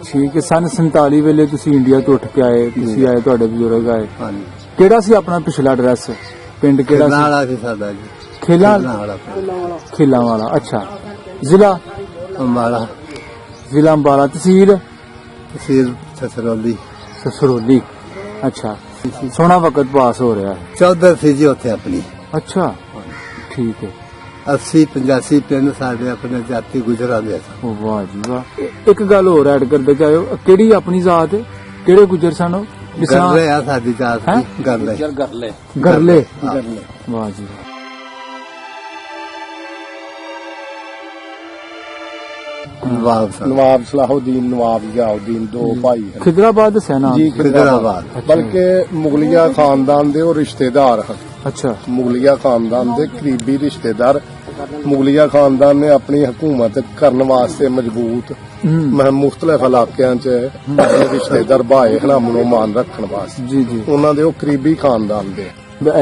ਠੀਕ ਹੈ। ਸਨ 47 ਵੇਲੇ ਤੁਸੀਂ ਇੰਡੀਆ ਤੋਂ ਉੱਠ ਕੇ ਆਏ, ਤੁਸੀਂ ਆਏ, ਤੁਹਾਡੇ ਬਜ਼ੁਰਗ ਆਏ। ਹਾਂਜੀ। ਕਿਹੜਾ ਸੀ ਆਪਣਾ ਪਿਛਲਾ ਐਡਰੈਸ? ਪਿੰਡ ਕਿਹੜਾ ਸੀ? ਨਾਲਾ ਸੀ ਸਾਡਾ ਜੀ। ਖੇਲਾਂ ਨਾਲਾ ਖੇਲਾਂ ਵਾਲਾ। ਅੱਛਾ। ਜ਼ਿਲ੍ਹਾ? ਅੰਬਾਲਾ। ਜ਼ਿਲ੍ਹਾ ਅੰਬਾਲਾ। ਤਹਿਸੀਲ? ਤਹਿਸੀਲ ਸਸਰੌਲੀ। ਸਸਰੋਲੀ। ਅੱਛਾ। ਸੋਹਣਾ ਵਕਤ ਪਾਸ ਹੋ ਰਿਹਾ ਹੈ। ਚੌਧਰ ਸੀ ਜੀ ਉੱਥੇ ਆਪਣੀ। ਅੱਛਾ, ਠੀਕ ਹੈ। 80-85 ਪਿੰਡ ਸਾਡੇ ਆਪਣੇ ਜਾਤੀ ਗੁਜਰਾਂ ਦੇ ਸਨ। ਉਹ ਵਾਹ ਜੀ ਵਾਹ। ਇੱਕ ਗੱਲ ਹੋਰ ਐਡ ਕਰਦੇ ਚਾਹੋ, ਕਿਹੜੀ ਆਪਣੀ ਜ਼ਾਤ ਹੈ? ਕਿਹੜੇ ਗੁੱਜਰ ਸਨ ਉਹ? ਗਰਲੇ ਆ ਸਾਡੀ ਜਾਤ ਹੈਂ? ਦੀ। ਗਰਲੇ। ਗਰਲੇ। ਵਾਹ ਜੀ ਵਾਹ। नवाब सलाहुद्दीन नवाब ज़ियाउद्दीन दो भाई हैं खिदराबाद से ना जी खिदराबाद। बल्कि मुगलिया खानदान दे और रिश्तेदार हैं। अच्छा। मुगलिया खानदान दे करीबी रिश्तेदार। मुगलिया खानदान ने अपनी हुकूमत करने वास्ते मजबूत मुख्तलिफ इलाकों च रिश्तेदार भाई हैं अमनो मान रखने वास्ते। जी जी। उन्होंने दे करीबी खानदान दे।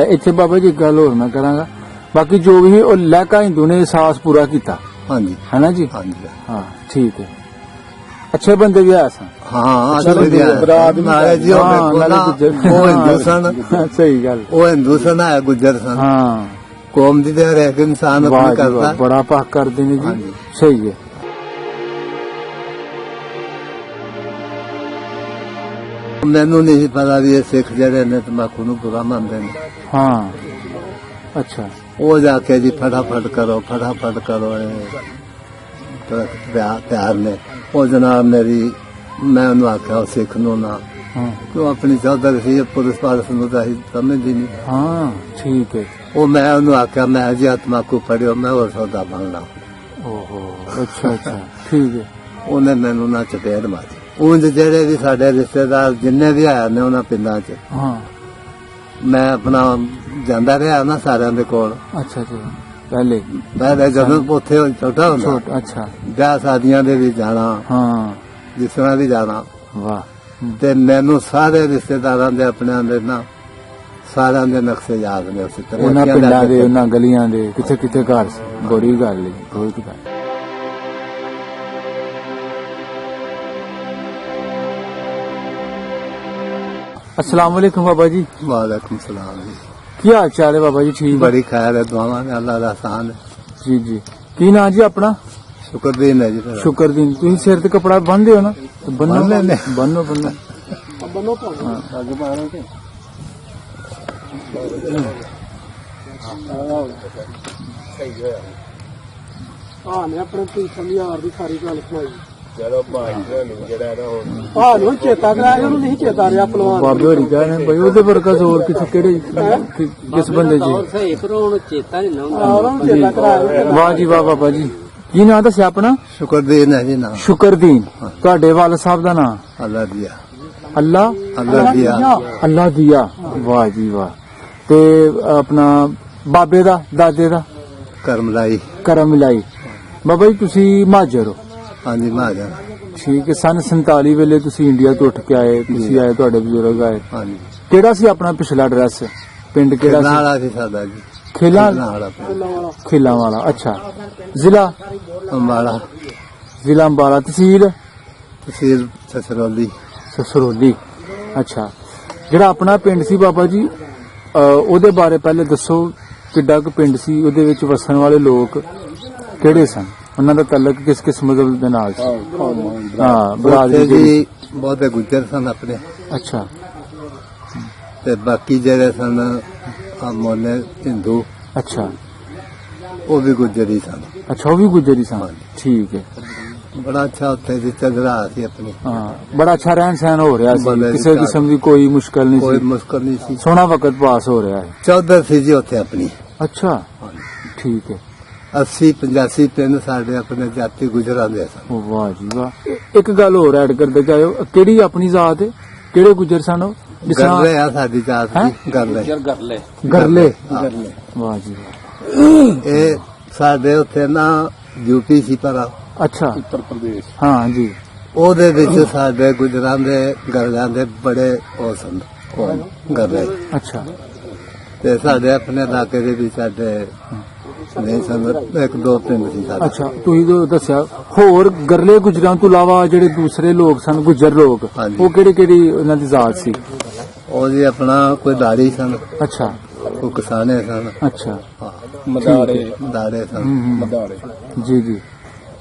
इत्थे बाबा जी गल होर मैं करांगा, बाकी जो भी वो लैका हिंदू ने एहसास पूरा किया हाँ जी। है ना जी? हाँ जी। हाँ ठीक है। अच्छे बंदे भी आए सन। हाँ अच्छा जी। हाँ, नाले गुज्जर। वो हिंदू सन। सही गल। वो हिंदू सन है गुजर सन। हाँ। कौम दी हर एक इंसान वाह अपनी जी वाह, करता। बड़ा पाक कर देने हाँ जी। जी। सही है। मैनू नहीं पता भी ये सिख जड़े ने तंबाकू नू बुरा मानते ने। हाँ। अच्छा। वो जाके जी फटाफट करो प्यार ने। वो जनाब मेरी मैं उन्होंने आख्या सिख नू ना हाँ। क्यों अपनी चौधर सी पुलिस पास नू तो समझ ही नहीं। हाँ ठीक है। वो मैं उन्होंने आख्या मैं जी तंबाकू फड़ियो मैं और सौदा बनना। ओहो। अच्छा अच्छा ठीक है। उन्हें मैनू ना चपेट मारी। ਉਂਝ ਜਿਹੜੇ ਵੀ ਸਾਡੇ ਰਿਸ਼ਤੇਦਾਰ ਜਿੰਨੇ ਵੀ ਆਏ ਨੇ ਉਹਨਾਂ ਪਿੰਡਾਂ 'ਚ हाँ। ਮੈਂ ਆਪਣਾ ਜਾਂਦਾ ਰਿਹਾ ਨਾ ਸਾਰਿਆਂ ਦੇ ਕੋਲ। अच्छा अच्छा। पहले ਪਹਿਲੇ ਜਦੋਂ ਉੱਥੇ ਛੋਟਾ ਹੁੰਦਾ छोट। अच्छा। ਵਿਆਹ ਸ਼ਾਦੀਆਂ ਦੇ ਵੀ ਜਾਣਾ, हाँ। ਜਿਸ ਤਰ੍ਹਾਂ ਵੀ ਜਾਣਾ वाह। ਤੇ ਮੈਨੂੰ ਸਾਰੇ ਰਿਸ਼ਤੇਦਾਰਾਂ ਦੇ ਆਪਣਿਆਂ ਦੇ ਨਾ ਸਾਰਿਆਂ ਦੇ ਨਕਸ਼ੇ ਯਾਦ ਨੇ ਉਸੇ ਤਰ੍ਹਾਂ। ਉਹਨਾਂ ਪਿੰਡਾਂ ਦੇ, ਉਹਨਾਂ ਗਲੀਆਂ ਦੇ, ਕਿੱਥੇ ਕਿੱਥੇ ਘਰ ਸੀ। ਬੜੀ ਗੱਲ ਹੈ, ਬਹੁਤ ਗੱਲ। अस्सलाम वालेकुम बाबा जी। वालेकुम सलाम जी। की हाल चाल है बाबा जी? ठीक है। बड़ी खैर है, दुआवां ने अल्लाह दा एहसान है। जी जी। की नाम जी अपना? शुक्रदीन है जी। मेरा। शुक्रदीन। तुम सिर ते कपड़ा बंदे हो ना? तो बनो बन लेने। बनो बनो। अपने यार की सारी गल सुनाई। हां चेता कराया नहीं चेता रहा पलवान बाबे होरी कह रहे भाई ਉਹਦੇ ਵਰਗਾ ਜ਼ੋਰ ਕਿਸੇ ਕਿਹੜੇ ਕਿਸ ਬੰਦੇ ਜੀ? सही पर हुन चेता नहीं ना चेता कराया। ਵਾਹ ਜੀ ਵਾਹ ਬਾਬਾ ਜੀ। ਕੀ ਨਾਂ ਦੱਸਿਆ ਆਪਣਾ? शुक्रदीन है जी नाम। ਸ਼ੁਕਰਦੀਨ। ਤੁਹਾਡੇ ਵਾਲ ਸਾਹਿਬ ਦਾ ਨਾਂ? अल्लाह दिया। ਅੱਲਾ दिया। ਅੱਲਾ ਦੀਆ। ਵਾਹ ਜੀ ਵਾਹ। ਤੇ ਆਪਣਾ ਬਾਬੇ ਦਾ, ਦਾਦੇ ਦਾ? करमलाई। ਕਰਮ ਮਿਲਾਈ। ਬਾਬਾ ਜੀ ਤੁਸੀਂ ਮਾਜਰ ਹੋ? हाँ जी महाजन। ਠੀਕ ਹੈ। ਸਨ 47 ਵੇਲੇ ਤੁਸੀਂ ਇੰਡੀਆ ਤੋਂ ਉੱਠ ਕੇ ਆਏ, ਤੁਸੀਂ ਆਏ, ਤੁਹਾਡੇ ਬਜ਼ੁਰਗ ਆਏ। हाँ जी। ਕਿਹੜਾ ਸੀ ਆਪਣਾ ਪਿਛਲਾ ਐਡਰੈਸ? ਪਿੰਡ ਕਿਹੜਾ ਸੀ? नाला सी सादा जी। ਖੇਲਾਂ नाला ਖੇਲਾਂ ਵਾਲਾ। ਅੱਛਾ। ਜ਼ਿਲ੍ਹਾ? अंबाला। ਜ਼ਿਲ੍ਹਾ ਅੰਬਾਲਾ। ਤਹਿਸੀਲ? तहसील ससरौली। ਸਸਰੋਲੀ। ਅੱਛਾ। ਜਿਹੜਾ ਆਪਣਾ ਪਿੰਡ ਸੀ ਬਾਬਾ ਜੀ, ਉਹਦੇ ਬਾਰੇ ਪਹਿਲੇ ਦੱਸੋ। ਕਿੱਡਾ ਕੁ ਪਿੰਡ ਸੀ, ਉਹਦੇ ਵਿੱਚ ਵਸਣ ਵਾਲੇ ਲੋਕ ਕਿਹੜੇ ਸਨ, ਉਹਨਾਂ ਦਾ ਤਾਲੁਕ ਕਿਸ ਕਿਸ ਮਜ਼ਹਬ ਦੇ ਨਾਲ ਸੀ? ਹਾਂ ਬਰਾਦਰੀ जी ਜਿਹੜੀ। बहुत गुजर सन अपने ਅੱਛਾ। ते बाकी जेड़े सन मोने हिंदू ਅੱਛਾ वो भी गुजर ही सन। ਅੱਛਾ। ਉਹ ਵੀ ਗੁੱਜਰੀ ਸਨ। ਠੀਕ ਹੈ। बड़ा अच्छा उत्थे जी चल रहा सी अपनी। ਹਾਂ ਬੜਾ ਅੱਛਾ ਰਹਿਣ ਸਹਿਣ ਹੋ ਰਿਹਾ ਸੀ, ਬੜੇ ਕਿਸੇ ਅੱਛਾ। ਕਿਸਮ ਦੀ ਕੋਈ ਮੁਸ਼ਕਲ ਨਹੀਂ कोई ਸੀ। मुश्किल नहीं सी। ਸੋਹਣਾ ਵਕਤ ਪਾਸ ਹੋ ਰਿਹਾ ਹੈ। चौधर सी जी उत्थे अपनी। ਅੱਛਾ ਠੀਕ ਹੈ। 80-85 ਪਿੰਡ ਸਾਡੇ ਆਪਣੇ ਜਾਤੀ ਗੁਜਰਾਂ ਦੇ ਸਨ। ਉਹ ਵਾਹ ਜੀ ਵਾਹ। ਇੱਕ ਗੱਲ ਹੋਰ ਐਡ ਕਰਦੇ ਚਾਹੋ, ਕਿਹੜੀ ਆਪਣੀ ਜ਼ਾਤ ਹੈ? ਕਿਹੜੇ ਗੁੱਜਰ ਸਨ ਉਹ? ਜਿਸ ਤਰ੍ਹਾਂ ਗਰਲੇ ਆ ਸਾਡੀ ਜਾਤ ਦੀ। ਗਰਲੇ। ਗਰਲੇ। ਵਾਹ ਜੀ ਵਾਹ। ਇਹ ਸਾਡੇ ਉੱਥੇ ਨਾ ਯੂਪੀ ਸੀ ਪਰ ਅੱਛਾ। उत्तर प्रदेश। ਹਾਂ ਜੀ। ਉਹਦੇ ਵਿੱਚ ਸਾਡੇ ਗੁਜਰਾਂ ਦੇ ਗਰਲਿਆਂ ਦੇ ਬੜੇ ਉਹ ਸਨ ਗਰਲੇ। ਅੱਛਾ। ਤੇ ਸਾਡੇ ਆਪਣੇ ਇਲਾਕੇ ਦੇ ਵੀ ਸਾਡੇ ਨਹੀਂ ਸਾਨੂੰ ਇੱਕ ਦੋ ਪਿੰਡ ਸੀ ਸਾਡੇ। ਅੱਛਾ ਤੁਸੀਂ ਜੋ ਦੱਸਿਆ ਹੋਰ ਗਰਲੇ ਗੁਜਰਾਂ ਤੋਂ ਇਲਾਵਾ ਜਿਹੜੇ ਦੂਸਰੇ ਲੋਕ ਸਨ ਗੁੱਜਰ ਲੋਕ ਹਾਂਜੀ। ਉਹ ਕਿਹੜੀ ਕਿਹੜੀ ਉਹਨਾਂ ਦੀ ਜ਼ਾਤ ਸੀ? ਉਹ ਜੀ ਆਪਣਾ ਕੋਈ ਦਾੜੀ ਸਨ, ਅੱਛਾ ਕੋਈ ਕਿਸਾਨੇ ਸਨ, ਅੱਛਾ ਹਾਂ, ਮਦਾਰੇ ਦਾੜੇ ਸਨ। ਮਦਾਰੇ ਜੀ ਜੀ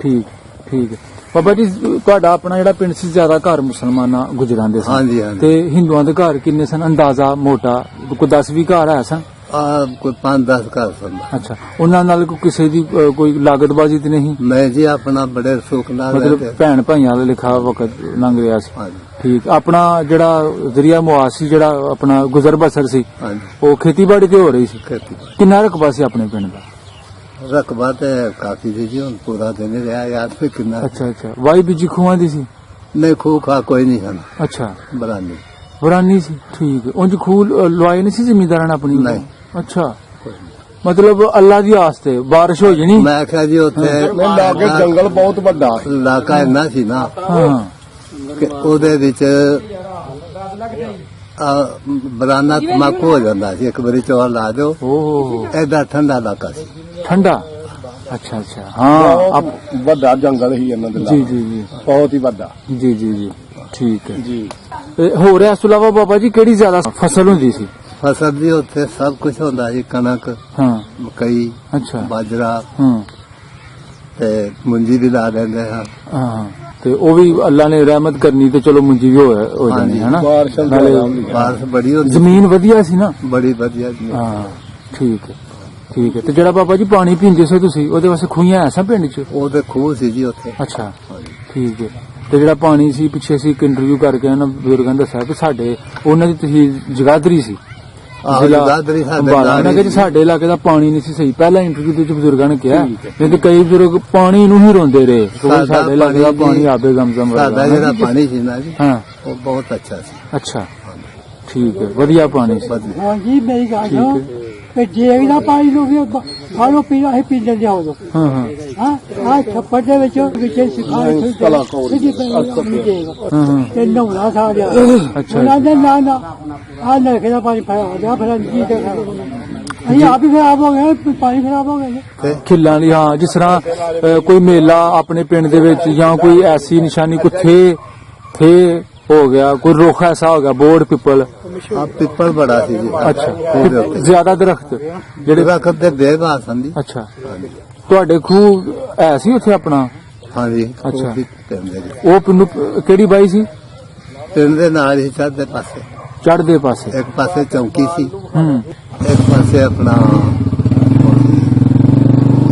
ਠੀਕ ਠੀਕ ਹੈ। ਬਾਬਾ ਜੀ ਤੁਹਾਡਾ ਆਪਣਾ ਜਿਹੜਾ ਪਿੰਡ ਸੀ ਜ਼ਿਆਦਾ ਘਰ ਮੁਸਲਮਾਨਾਂ ਗੁਜਰਾਂ ਦੇ ਸਨ ਹਾਂਜੀ ਹਾਂਜੀ। ਤੇ ਹਿੰਦੂਆਂ ਦੇ ਘਰ ਕਿੰਨੇ ਸਨ ਅੰਦਾਜ਼ਾ ਮੋਟਾ ਕੋਈ 10-20 ਘਰ ਹੈ ਸਨ? ਆ ਕੋਈ 5-10 ਘਰ ਸਨ। ਅੱਛਾ ਉਹਨਾਂ ਨਾਲ ਕੋਈ ਕਿਸੇ ਦੀ ਕੋਈ ਲਾਗਤਬਾਜ਼ੀ ਤੇ ਨਹੀਂ? ਮੈਂ ਜੀ ਆਪਣਾ ਬੜੇ ਸੁੱਖ ਨਾਲ ਮਤਲਬ ਰਹਿੰਦੇ। ਭੈਣ ਭਾਈਆਂ ਦਾ ਲਿਖਾ ਵਕਤ ਲੰਘ ਰਿਹਾ ਸੀ। ਹਾਂਜੀ ਠੀਕ ਆਪਣਾ ਜਿਹੜਾ ਜ਼ਰੀਆ ਮੁਆਜ਼ ਸੀ ਜਿਹੜਾ ਆਪਣਾ ਗੁਜ਼ਰ ਬਸਰ ਸੀ ਹਾਂਜੀ। ਉਹ ਖੇਤੀਬਾੜੀ ਤੇ ਹੋ ਰਹੀ ਸੀ। ਖੇਤੀਬਾੜੀ ਕਿੰਨਾ ਰਕਬਾ ਸੀ ਆਪਣੇ ਪਿੰਡ ਦਾ? ਰਕਬਾ ਤੇ ਕਾਫੀ ਸੀ ਜੀ, ਹੁਣ ਪੂਰਾ ਤੇ ਨਹੀਂ ਰਿਹਾ ਯਾਦ ਵੀ ਕਿੰਨਾ। ਅੱਛਾ ਅੱਛਾ ਵਾਈ ਬੀਜੀ ਖੂਹਾਂ ਦੀ ਸੀ? ਨਹੀਂ ਖੂਹ ਖਾ ਕੋਈ ਨਹੀਂ ਹਨ, ਅੱਛਾ ਬਰਾਨੀ ਵਰਾਨੀ ਸੀ। ਠੀਕ ਹੈ ਉਂਝ ਖੂਹ ਲਵਾਏ ਨਹੀਂ ਸੀ ਜ਼ਿਮੀਂਦਾਰਾਂ ਨੇ ਆਪਣੀ? ਨਹੀਂ। ਅੱਛਾ ਮਤਲਬ ਅੱਲਾ ਦੀ ਆਸ ਤੇ ਬਾਰਿਸ਼ ਹੋ ਜਣੀ? ਮੈਂ ਕਿਹਾ ਜੀ ਉੱਥੇ ਨਹੀਂ ਲਾਗੇ ਜੰਗਲ ਬਹੁਤ ਵੱਡਾ ਸੀ। ਇਲਾਕਾ ਇੰਨਾ ਸੀ ਨਾ ਹਾਂ ਕਿ ਉਹਦੇ ਵਿੱਚ ਬਰਾਨਾ ਤਮਾਕੂ ਹੋ ਜਾਂਦਾ ਸੀ, ਇੱਕ ਵਾਰੀ ਚੌਲ ਲਾ ਦਿਓ। ਓਹ ਐਡਾ ਠੰਡਾ ਇਲਾਕਾ ਸੀ। ਠੰਡਾ। ਅੱਛਾ ਅੱਛਾ ਹਾਂ ਬਹੁਤ ਵੱਡਾ ਜੰਗਲ ਹੀ ਇਹਨਾਂ ਦੇ ਜੀ ਲਾਗੇ, ਜੀ ਜੀ ਬਹੁਤ ਹੀ ਵੱਡਾ ਜੀ ਜੀ ਜੀ ਠੀਕ ਹੈ। ਜੀ। ਹੋ ਰਿਹਾ ਇਸ ਤੋਂ ਇਲਾਵਾ ਬਾਬਾ ਜੀ ਕਿਹੜੀ ਜ਼ਿਆਦਾ ਫਸਲ ਹੁੰਦੀ ਸੀ? ਫਸਲ ਵੀ ਉੱਥੇ ਸਭ ਕੁਝ ਹੁੰਦਾ ਸੀ, ਕਣਕ, ਹਾਂ ਮਕਈ, ਅੱਛਾ ਬਾਜਰਾ ਹਾਂ ਤੇ ਮੁੰਜੀ ਵੀ ਲਾ ਦਿੰਦੇ ਹਾਂ। ਹਾਂ ਤੇ ਉਹ ਵੀ ਅੱਲਾ ਨੇ ਰਹਿਮਤ ਕਰਨੀ ਤੇ ਚਲੋ ਮੁੰਜੀ ਵੀ ਹੋ ਜਾਣੀ ਹਾਂਜੀ। ਹੈ ਨਾ। ਬਾਰਿਸ਼ ਨਾਲੇ ਬਾਰਿਸ਼ ਬੜੀ ਹੁੰਦੀ, ਜ਼ਮੀਨ ਵਧੀਆ ਸੀ ਨਾ। ਬੜੀ ਵਧੀਆ ਜੀ। ਹਾਂ ਠੀਕ ਹੈ ਠੀਕ ਹੈ। ਤੇ ਜਿਹੜਾ ਬਾਬਾ ਜੀ ਪਾਣੀ ਪੀਂਦੇ ਸੀ ਤੁਸੀਂ ਉਹਦੇ ਵਾਸਤੇ ਖੂਹੀਆਂ ਐਸਾ ਪਿੰਡ 'ਚ? ਉਹਦੇ ਖੂਹ ਸੀ ਜੀ ਉੱਥੇ। ਅੱਛਾ ਠੀਕ ਹੈ। ਤੇ ਜਿਹੜਾ ਪਾਣੀ ਸੀ ਪਿੱਛੇ ਅਸੀਂ ਇੱਕ ਇੰਟਰਵਿਊ ਕਰਕੇ ਉਹਨਾਂ ਬਜ਼ੁਰਗਾਂ ਨੇ ਦੱਸਿਆ ਕਿ ਸਾਡੇ ਉਹਨਾਂ ਦੀ ਤਹਿਸੀਲ ਜਗਾਦਰੀ ਸੀ। ਆਹੋ ਜ਼ਿਲ੍ਹਾ ਜਗਾਦਰੀ ਸਾਡੇ ਅੰਬਾਲਾ। ਨਾਲ ਉਹਨਾਂ ਹੀ ਕਹਿੰਦੇ ਸੀ। ਸਾਡੇ ਇਲਾਕੇ ਦਾ ਪਾਣੀ ਨਹੀਂ ਸੀ ਸਹੀ। ਪਹਿਲਾ ਇੰਟਰਵਿਊ ਦੇ ਵਿੱਚ ਬਜ਼ੁਰਗਾਂ ਨੇ ਕਿਹਾ ਨਹੀਂ ਤੇ ਕਈ ਬਜ਼ੁਰਗ ਪਾਣੀ ਨੂੰ ਹੀ ਰੋਂਦੇ ਰਹੇ ਕਿ ਸਾਡਾ ਸਾਡੇ ਇਲਾਕੇ ਦਾ ਪਾਣੀ ਪਾਣੀ ਆਬੇ ਜ਼ਮਜ਼ਮ ਵਰਗਾ ਸਾਡਾ ਹੈ ਨਾ। ਜਿਹੜਾ ਪਾਣੀ ਸੀ ਨਾ ਜੀ, ਹਾਂ ਉਹ ਬਹੁਤ ਅੱਛਾ ਸੀ। ਅੱਛਾ ਠੀਕ ਹੈ ਵਧੀਆ ਪਾਣੀ ਸੀ। ਵਧੀਆ। ਹਾਂ ਜੀ ਮੇਰੀ ਗੱਲ ਠੀਕ ਸੁਣੋ ਹੈ। ਕਿ ਜੇ ਇਹਦਾ ਪਾਣੀ ਲੋਗੇ ਬਾਹਰੋਂ ਪੀਣਾ ਹੈ ਪੀ ਲੈਂਦੇ ਹੋ ਹਾਂ ਹਾਂ ਹਾਂ ਆ ਛੱਪੜ ਦੇ ਵਿੱਚ ਸਿਖਾਏ ਹਾਂ ਹਾਂ ਤੇ ਨਹਾਉਣਾ ਸਾ ਲਿਆ ਅੱਛਾ। ਉਹਨਾਂ ਦੇ ਨਾ ਨਾ ਆ ਨਲਕੇ ਦਾ ਪਾਣੀ ਫੜਾ ਗਿਆ ਫਿਰ ਜੀ ਤੇ ਅਸੀਂ ਆਪ ਹੀ ਖਰਾਬ ਹੋ ਗਏ, ਪਾਣੀ ਖਰਾਬ ਹੋ ਗਿਆ ਜੀ। ਤੇ ਖਿੱਲਾਂ ਦੀ ਹਾਂ ਜਿਸ ਤਰ੍ਹਾਂ ਕੋਈ ਮੇਲਾ ਆਪਣੇ ਪਿੰਡ ਦੇ ਵਿੱਚ ਜਾਂ ਕੋਈ ਐਸੀ ਨਿਸ਼ਾਨੀ ਕੋਈ ਥੇ ਹੋ ਗਿਆ ਕੋਈ ਰੁੱਖ ਐਸਾ ਹੋ ਗਿਆ ਬੋਰਡ ਪਿੱਪਲ ਆ ਪਿੱਪਲ ਬੜਾ ਸੀ ਜੀ। ਅੱਛਾ ਉਹਦੇ ਉੱਤੇ ਜ਼ਿਆਦਾ ਦਰਖਤ ਜਿਹੜੇ ਦਰਖਤ ਦੇ ਬੇਘਾਸ ਸੰਦੀ। ਅੱਛਾ ਤੁਹਾਡੇ ਖੂਹ ਹੈ ਸੀ ਉੱਥੇ ਆਪਣਾ? ਹਾਂਜੀ ਅੱਛਾ। ਉਹ ਵੀ ਪਿੰਡ ਦੇ ਜੀ। ਉਹ ਪਿੰਡ ਕਿਹੜੀ ਬਾਈ ਸੀ? ਪਿੰਡ ਦੇ ਨਾਲ ਹੀ ਚੜ੍ਹਦੇ ਪਾਸੇ ਚੜ੍ਹਦੇ ਪਾਸੇ। ਇੱਕ ਪਾਸੇ ਚੌਂਕੀ ਸੀ, ਹੂੰ ਇੱਕ ਪਾਸੇ ਆਪਣਾ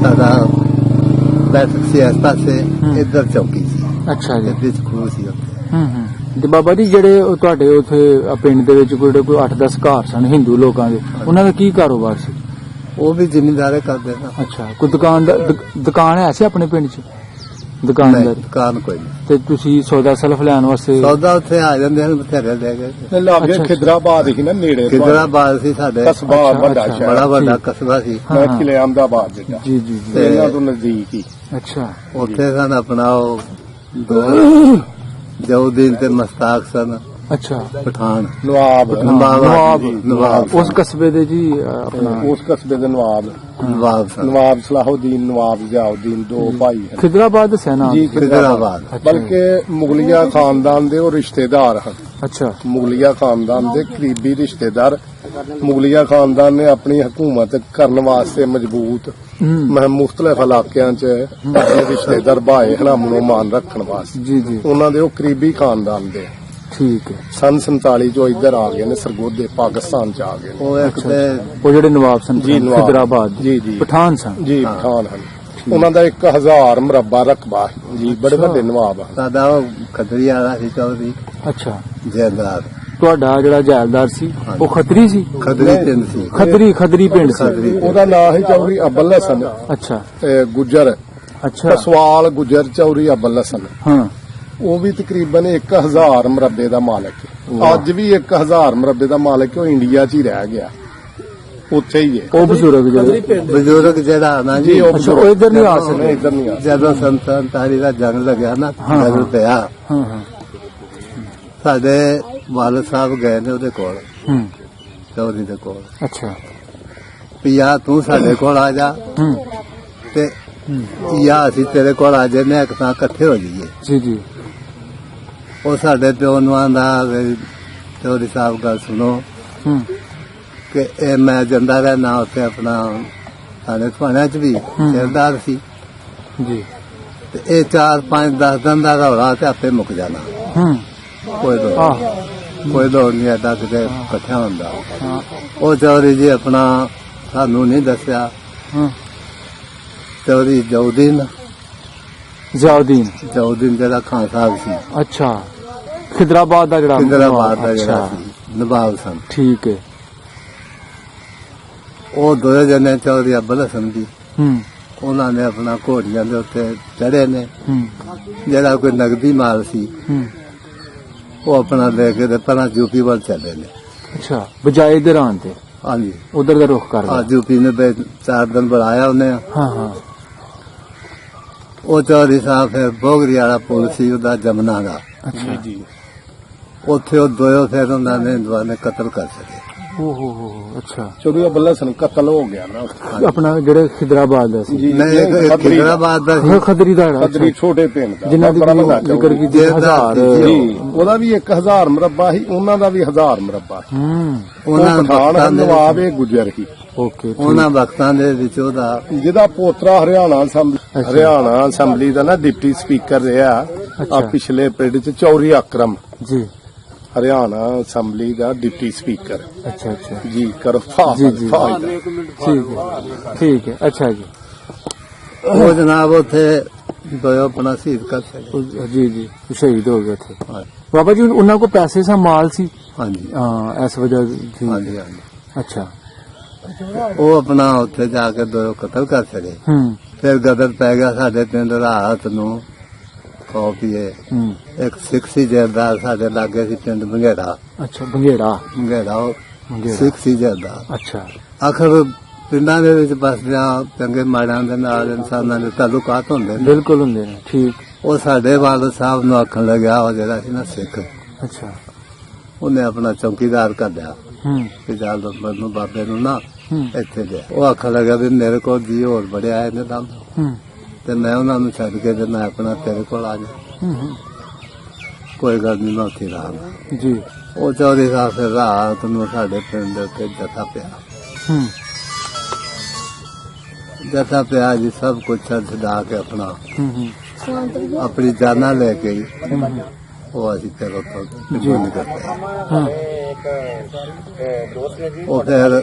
ਸਾਡਾ ਬੈਠਕ ਸੀ, ਇਸ ਪਾਸੇ ਇੱਧਰ ਚੌਂਕੀ ਸੀ, ਅੱਛਾ ਜੀ ਇਹਦੇ ਚ ਖੂਹ ਸੀ ਉੱਥੇ। ਹੂੰ ਤੇ ਬਾਬਾ ਜੀ ਜਿਹੜੇ ਉਹ ਤੁਹਾਡੇ ਉੱਥੇ ਪਿੰਡ ਦੇ ਵਿੱਚ ਕੋਈ 8-10 ਘਰ ਸਨ ਹਿੰਦੂ ਲੋਕਾਂ ਦੇ ਉਹਨਾਂ ਦਾ ਕੀ ਕਾਰੋਬਾਰ ਸੀ? ਉਹ ਵੀ ਜ਼ਿਮੀਂਦਾਰੇ ਕਰਦੇ ਨਾ। ਅੱਛਾ ਕੋਈ ਦੁਕਾਨ ਹੈ ਸੀ ਆਪਣੇ ਪਿੰਡ 'ਚ? ਦੁਕਾਨਦਾਰ ਦੁਕਾਨ ਕੋਈ ਨਹੀਂ। ਤੇ ਤੁਸੀਂ ਸੌਦਾ ਸਲਫ ਲੈਣ ਵਾਸਤੇ? ਸੌਦਾ ਉੱਥੇ ਆ ਜਾਂਦੇ ਹਨ ਬਥੇਰੇ ਲੈ ਕੇ। ਤੇ ਲਾਗੇ ਅੱਛਾ। ਖਿਦਰਾਬਾਦ ਸੀ ਨਾ ਨੇੜੇ ਖਿਦਰਾਬਾਦ ਸੀ ਸਾਡੇ, ਕਸਬਾ ਅੱਛਾ, ਵੱਡਾ ਅੱਛਾ। ਸ਼ਹਿਰ, ਬੜਾ ਵੱਡਾ ਠੀਕ। ਕਸਬਾ ਸੀ। ਮੈਂ ਕਿਲੇ ਅਹਿਮਦਾਬਾਦ ਜਿਹੜਾ ਜੀ ਜੀ ਜੀ ਤੇ ਇਹਨਾਂ ਤੋਂ ਨਜ਼ਦੀਕ ਹੀ। ਅੱਛਾ ਉੱਥੇ ਸਨ ਆਪਣਾ ਉਹ ਦੋ ਜਉਦੀਨ ਤੇ ਮਸਤਾਕ ਸਨ ਅੱਛਾ ਪਠਾਨ। ਨਵਾਬ ਨਵਾਬ ਜੀ, ਨਵਾਬ ਉਸ ਕਸਬੇ ਦੇ ਜੀ ਆਪਣਾ ਉਸ ਕਸਬੇ ਦੇ ਨਵਾਬ ਨਵਾਬ ਸਨ। ਨਵਾਬ ਸਲਾਹੁਦੀਨ ਨਵਾਬ ਜ਼ਿਆਉਦੀਨ ਦੋ ਭਾਈ ਹਨ ਖਿਦਰਾਬਾਦ ਦੱਸਿਆ ਨਾ? ਜੀ ਖਿਦਰਾਬਾਦ। ਅੱਛਾ। ਬਲਕਿ ਮੁਗਲਿਆ ਖਾਨਦਾਨ ਦੇ ਉਹ ਰਿਸ਼ਤੇਦਾਰ ਹਨ। ਅੱਛਾ ਮੁਗਲਿਆ ਖਾਨਦਾਨ ਦੇ ਕਰੀਬੀ ਰਿਸ਼ਤੇਦਾਰ। ਮੁਗਲਿਆ ਖਾਨਦਾਨ ਨੇ ਆਪਣੀ ਹਕੂਮਤ ਕਰਨ ਵਾਸਤੇ ਮਜ਼ਬੂਤ ਮੁਖਤਲਿਫ ਇਲਾਕਿਆਂ 'ਚ ਆਪਣੇ ਰਿਸ਼ਤੇਦਾਰ ਭਾਏ ਹਰਾਮ ਮਾਨ ਰੱਖਣ ਵਾਸਤੇ ਜੀ ਜੀ ਉਹਨਾਂ ਦੇ ਉਹ ਕਰੀਬੀ ਖਾਨਦਾਨ ਦੇ ਠੀਕ ਹੈ। ਸਨ 47 ਜੋ ਇੱਧਰ ਆ ਗਏ ਨੇ ਸਰਗੋਧੇ ਪਾਕਿਸਤਾਨ 'ਚ ਆ ਗਏ ਨੇ। ਉਹ ਇੱਕ ਤੇ ਉਹ ਜਿਹੜੇ ਨਵਾਬ ਸਨ ਜੀ, ਨਵਾਬ। ਖਿਦਰਾਬਾਦ ਦੇ, ਜੀ, ਜੀ। ਪਠਾਨ ਸਨ। ਜੀ ਪਠਾਨ ਹਨ। ਉਹਨਾਂ ਦਾ 1000 ਮੁਰੱਬਾ ਰਕਬਾ ਹੈ ਜੀ, ਬੜੇ ਵੱਡੇ ਨਵਾਬ ਹਨ। ਸਾਡਾ ਉਹ ਖੱਦਰੀ ਵਾਲਾ ਸੀ ਚੌਧਰੀ ਅੱਛਾ ਜੈਦਾਰ। ਤੁਹਾਡਾ ਜਿਹੜਾ ਜੈਲਦਾਰ ਸੀ ਉਹ ਖੱਤਰੀ ਸੀ? ਖੱਦਰੀ ਪਿੰਡ ਸੀ। ਖੱਦਰੀ ਪਿੰਡ ਸੀ। ਖੱਦਰੀ। ਉਹਦਾ ਨਾਮ ਹੈ ਚੌਧਰੀ ਅਬਲ ਹਸਨ ਅੱਛਾ ਗੁੱਜਰ ਅੱਛਾ ਕਸਵਾਲ ਗੁੱਜਰ ਚੌਧਰੀ ਅਬਲ ਹਸਨ। ਹਾਂ ਉਹ ਵੀ ਤਕਰੀਬਨ 1000 ਮੁਰੱਬੇ ਦਾ ਮਾਲਕ ਹੈ। ਅੱਜ ਵੀ 1000 ਮੁਰੱਬੇ ਦਾ ਮਾਲਕ ਹੈ। ਉਹ ਇੰਡੀਆ 'ਚ ਹੀ ਰਹਿ ਗਿਆ, ਉੱਥੇ ਹੀ ਹੈ। ਉਹ ਬਜ਼ੁਰਗ ਜਿਹੜੇ ਬਜ਼ੁਰਗ ਜਿਹੜਾ ਨਾ ਜੀ, ਅੱਛਾ ਉਹ ਇੱਧਰ ਨਹੀਂ ਆ ਸਕਦੇ? ਇੱਧਰ ਨਹੀਂ ਆ ਜਦੋਂ ਸੰਤਾਨ ਤਾਰੀ ਦਾ ਜੰਗ ਲੱਗਿਆ ਨਾ, ਹਾਂ, ਹਾਂ। ਜੰਗ ਪਿਆ, ਹਾਂ ਹਾਂ ਸਾਡੇ ਵਾਲਦ ਸਾਹਿਬ ਗਏ ਨੇ ਉਹਦੇ ਕੋਲ, ਹੂੰ ਚੌਧਰੀ ਦੇ ਕੋਲ। ਅੱਛਾ ਵੀ ਆ ਤੂੰ ਸਾਡੇ ਕੋਲ ਆ ਜਾ ਹੂੰ ਤੇ ਜਾਂ ਅਸੀਂ ਤੇਰੇ ਕੋਲ ਆ ਜੰਨੇ ਇੱਕ ਤਾਂ ਇਕੱਠੇ ਹੋ ਜਾਈਏ। ਜੀ ਜੀ ਉਹ ਸਾਡੇ ਪਿਓ ਨੂੰ ਆਂਦਾ ਵੀ ਚੌਧਰੀ ਸਾਹਿਬ ਗੱਲ ਸੁਣੋ ਹੂੰ ਕਿ ਇਹ ਮੈਂ ਜਾਂਦਾ ਰਹਿਣਾ ਉੱਥੇ ਆਪਣਾ ਸਾਡੇ ਥਾਣਿਆਂ 'ਚ ਵੀ ਸਰਦਾਰ ਸੀ ਜੀ ਤੇ ਇਹ 4 5 10 ਦਿਨ ਦਾ ਰੌਲਾ ਤੇ ਆਪੇ ਮੁੱਕ ਜਾਣਾ। ਹੂੰ ਕੋਈ ਲੋੜ ਆਹ ਕੋਈ ਲੋੜ ਨਹੀਂ ਏਦਾਂ ਕਿਤੇ ਇਕੱਠਿਆ ਹੁੰਦਾ। ਹਾਂ ਉਹ ਚੌਧਰੀ ਜੀ ਆਪਣਾ ਸਾਨੂੰ ਨਹੀਂ ਦੱਸਿਆ। ਹਾਂ ਚੌਧਰੀ ਜਉਦੀਨ ਜ਼ਿਆਉਦੀਨ ਜਿਹੜਾ ਖਾਨ ਸਾਹਿਬ ਸੀ ਅੱਛਾ ਖਿਦਰਾਬਾਦ ਦਾ ਜਿਹੜਾ ਇੰਦਰਾਬਾਦ ਦਾ ਜਿਹੜਾ ਅੱਛਾ, ਸੀ ਨਵਾਬ ਸਨ। ਠੀਕ ਹੈ ਉਹ ਦੋਵੇਂ ਜਣੇ ਚੌਧਰੀ ਅਬਲ ਹਸਨ ਜੀ ਹੂੰ ਉਹਨਾਂ ਨੇ ਆਪਣਾ ਘੋੜੀਆਂ ਦੇ ਉੱਤੇ ਚੜੇ ਨੇ। ਹੂੰ ਜਿਹੜਾ ਕੋਈ ਨਗਦੀ ਮਾਲ ਸੀ ਹੂੰ ਉਹ ਆਪਣਾ ਲੈ ਕੇ ਤੇ ਪਹਿਲਾਂ ਯੂਪੀ ਵੱਲ ਚੱਲੇ ਨੇ। ਅੱਛਾ ਬਜਾਏ ਇਧਰ ਆਉਣ ਤੇ ਹਾਂਜੀ ਉਧਰ ਦਾ ਰੁਖ ਕਰ ਆ ਲਿਆ। ਯੂਪੀ ਨੇ 4 ਦਿਨ ਬੁਲਾਇਆ ਉਹਨੇ। ਹਾਂ ਹਾਂ ਉਹ ਚੌਧਰੀ ਸਾਹਿਬ ਫਿਰ ਬੋਗਰੀ ਵਾਲਾ ਪੁਲ ਸੀ ਉਹਦਾ ਜਮਨਾ ਦਾ ਅੱਛਾ ਜੀ ਉੱਥੇ ਉਹ ਦੋਇਓ ਫਿਰ ਉਹਨਾਂ ਨੇ ਹਿੰਦੂਆਂ ਨੇ ਕਤਲ ਕਰ ਸਕੇ। ਓ ਹੋ ਅੱਛਾ ਚੌਧਰੀ ਅਬਦੁੱਲਾ ਹਸਨ ਕਤਲ ਹੋ ਗਿਆ ਨਾ। ਆਪਣਾ ਜਿਹੜੇ ਖਿਦਰਾਬਾਦ ਦਾ ਸੀ ਨਹੀਂ ਇੱਕ ਖਿਦਰਾਬਾਦ ਦਾ ਸੀ। ਉਹ ਖਦਰੀ ਦਾ ਹੈਗਾ, ਖਦਰੀ ਛੋਟੇ ਪਿੰਡ ਦਾ ਜਿਨ੍ਹਾਂ ਦੀ ਬੜਾ ਵੱਡਾ ਜ਼ਿਕਰ ਚੌਧਰੀ। ਕੀਤੀ 1000 ਜੀ ਉਹਦਾ ਵੀ 1000 ਮੁਰੱਬਾ ਸੀ, ਉਹਨਾਂ ਦਾ ਵੀ 1000 ਮੁਰੱਬਾ ਸੀ। ਹੂੰ ਉਹਨਾਂ ਉਹ ਪਠਾਨ ਵਕਤਾਂ ਦੇ ਨਵਾਬ ਇਹ ਗੁਜਰ ਸੀ ਓਕੇ ਉਹਨਾਂ ਵਕਤਾਂ ਦੇ ਵਿੱਚ ਉਹਦਾ ਜਿਹਦਾ ਪੋਤਰਾ ਹਰਿਆਣਾ ਅਸੈਂਬਲੀ ਦਾ ਨਾ ਡਿਪਟੀ ਸਪੀਕਰ ਰਿਹਾ ਆ ਅੱਛਾ। ਪਿਛਲੇ ਪਿੰਡ ਚ ਚੌਰੀ ਅਕਰਮ ਜੀ ਹਰਿਆਣਾ ਅਸੈਂਬਲੀ ਦਾ ਡਿਪਟੀ ਸਪੀਕਰ ਅੱਛਾ ਅੱਛਾ ਜੀ ਕਰੋ ਜੀ ਜੀ ਠੀਕ ਹੈ ਅੱਛਾ ਜੀ ਉਹ ਜਨਾਬ ਉੱਥੇ ਦੋਇਓ ਆਪਣਾ ਸ਼ਹੀਦ ਕਰ ਸਕੇ। ਜੀ ਜੀ ਸ਼ਹੀਦ ਹੋ ਗਏ ਥੇ ਹਾਂ- ਬਾਬਾ ਜੀ ਉਹਨਾਂ ਕੋਲ ਪੈਸੇ ਸਾ ਮਾਲ ਸੀ ਹਾਂਜੀ ਹਾਂ ਇਸ ਵਜ੍ਹਾ ਸੀ ਹਾਂਜੀ ਹਾਂਜੀ ਅੱਛਾ ਉਹ ਆਪਣਾ ਉੱਥੇ ਜਾ ਕੇ ਦੋਇਓ ਕਤਲ ਕਰ ਸਕੇ। ਹੂੰ ਫਿਰ ਗਦਰ ਪੈ ਗਿਆ ਸਾਡੇ ਪਿੰਡ ਰਾਤ ਨੂੰ ਖੋ ਪੀਏ। ਹੂੰ ਇੱਕ ਸਿੱਖ ਸੀ ਜਰਦਾਰ ਸਾਡੇ ਲਾਗੇ ਸੀ ਪਿੰਡ ਮੰਗੇੜਾ ਅੱਛਾ ਬੰਗੇੜਾ ਉਹ ਬੰਗੇੜਾ ਸਿੱਖ ਸੀ ਜਰਦਾਰ। ਅੱਛਾ ਆਖਰ ਪਿੰਡਾਂ ਦੇ ਵਿੱਚ ਬਸਦਿਆਂ ਚੰਗੇ ਮਾੜਿਆਂ ਦੇ ਨਾਲ ਇਨਸਾਨਾਂ ਦੇ ਤਾਲੁਕਾਤ ਹੁੰਦੇ ਨੇ। ਬਿਲਕੁਲ ਹੁੰਦੇ ਨੇ ਠੀਕ ਉਹ ਸਾਡੇ ਵਾਲਦ ਸਾਹਿਬ ਨੂੰ ਆਖਣ ਲੱਗਿਆ ਉਹ ਜਿਹੜਾ ਸੀ ਨਾ ਸਿੱਖ ਅੱਛਾ ਉਹਨੇ ਆਪਣਾ ਚੌਕੀਦਾਰ ਕੱਢਿਆ ਹੂੰ ਕਿ ਜਾਲ ਨੂੰ ਬਾਬੇ ਨੂੰ ਨਾ ਹੂੰ ਇੱਥੇ ਦੇ। ਉਹ ਆਖਣ ਲੱਗਾ ਵੀ ਮੇਰੇ ਕੋਲ ਜੀ ਹੋਰ ਬੜੇ ਆਏ ਨੇ ਦਮ ਹੂੰ ਤੇ ਮੈਂ ਉਹਨਾਂ ਨੂੰ ਛੱਡ ਕੇ ਤੇ ਮੈਂ ਆਪਣਾ ਤੇਰੇ ਕੋਲ ਆ ਜਾ। ਹੂੰ ਕੋਈ ਗੱਲ ਨਹੀਂ ਮੈਂ ਉੱਥੇ ਰਹਾਂਗਾ। ਜੀ ਉਹ ਚੌਧਰੀ ਸਾਹਿਬ ਫਿਰ ਰਾਤ ਨੂੰ ਸਾਡੇ ਪਿੰਡ ਦੇ ਉੱਤੇ ਜਥਾ ਪਿਆ। ਹੂੰ ਜਥਾ ਪਿਆ ਜੀ ਸਭ ਕੁਝ ਛੱਡਾ ਕੇ ਆਪਣਾ ਹੂੰ ਆਪਣੀ ਜਾਨਾਂ ਲੈ ਕੇ ਹੀ ਉਹ ਅਸੀਂ ਫਿਰ ਉੱਥੋਂ ਨਿਕਲ ਗਏ। ਹਾਂ ਉਹ ਫਿਰ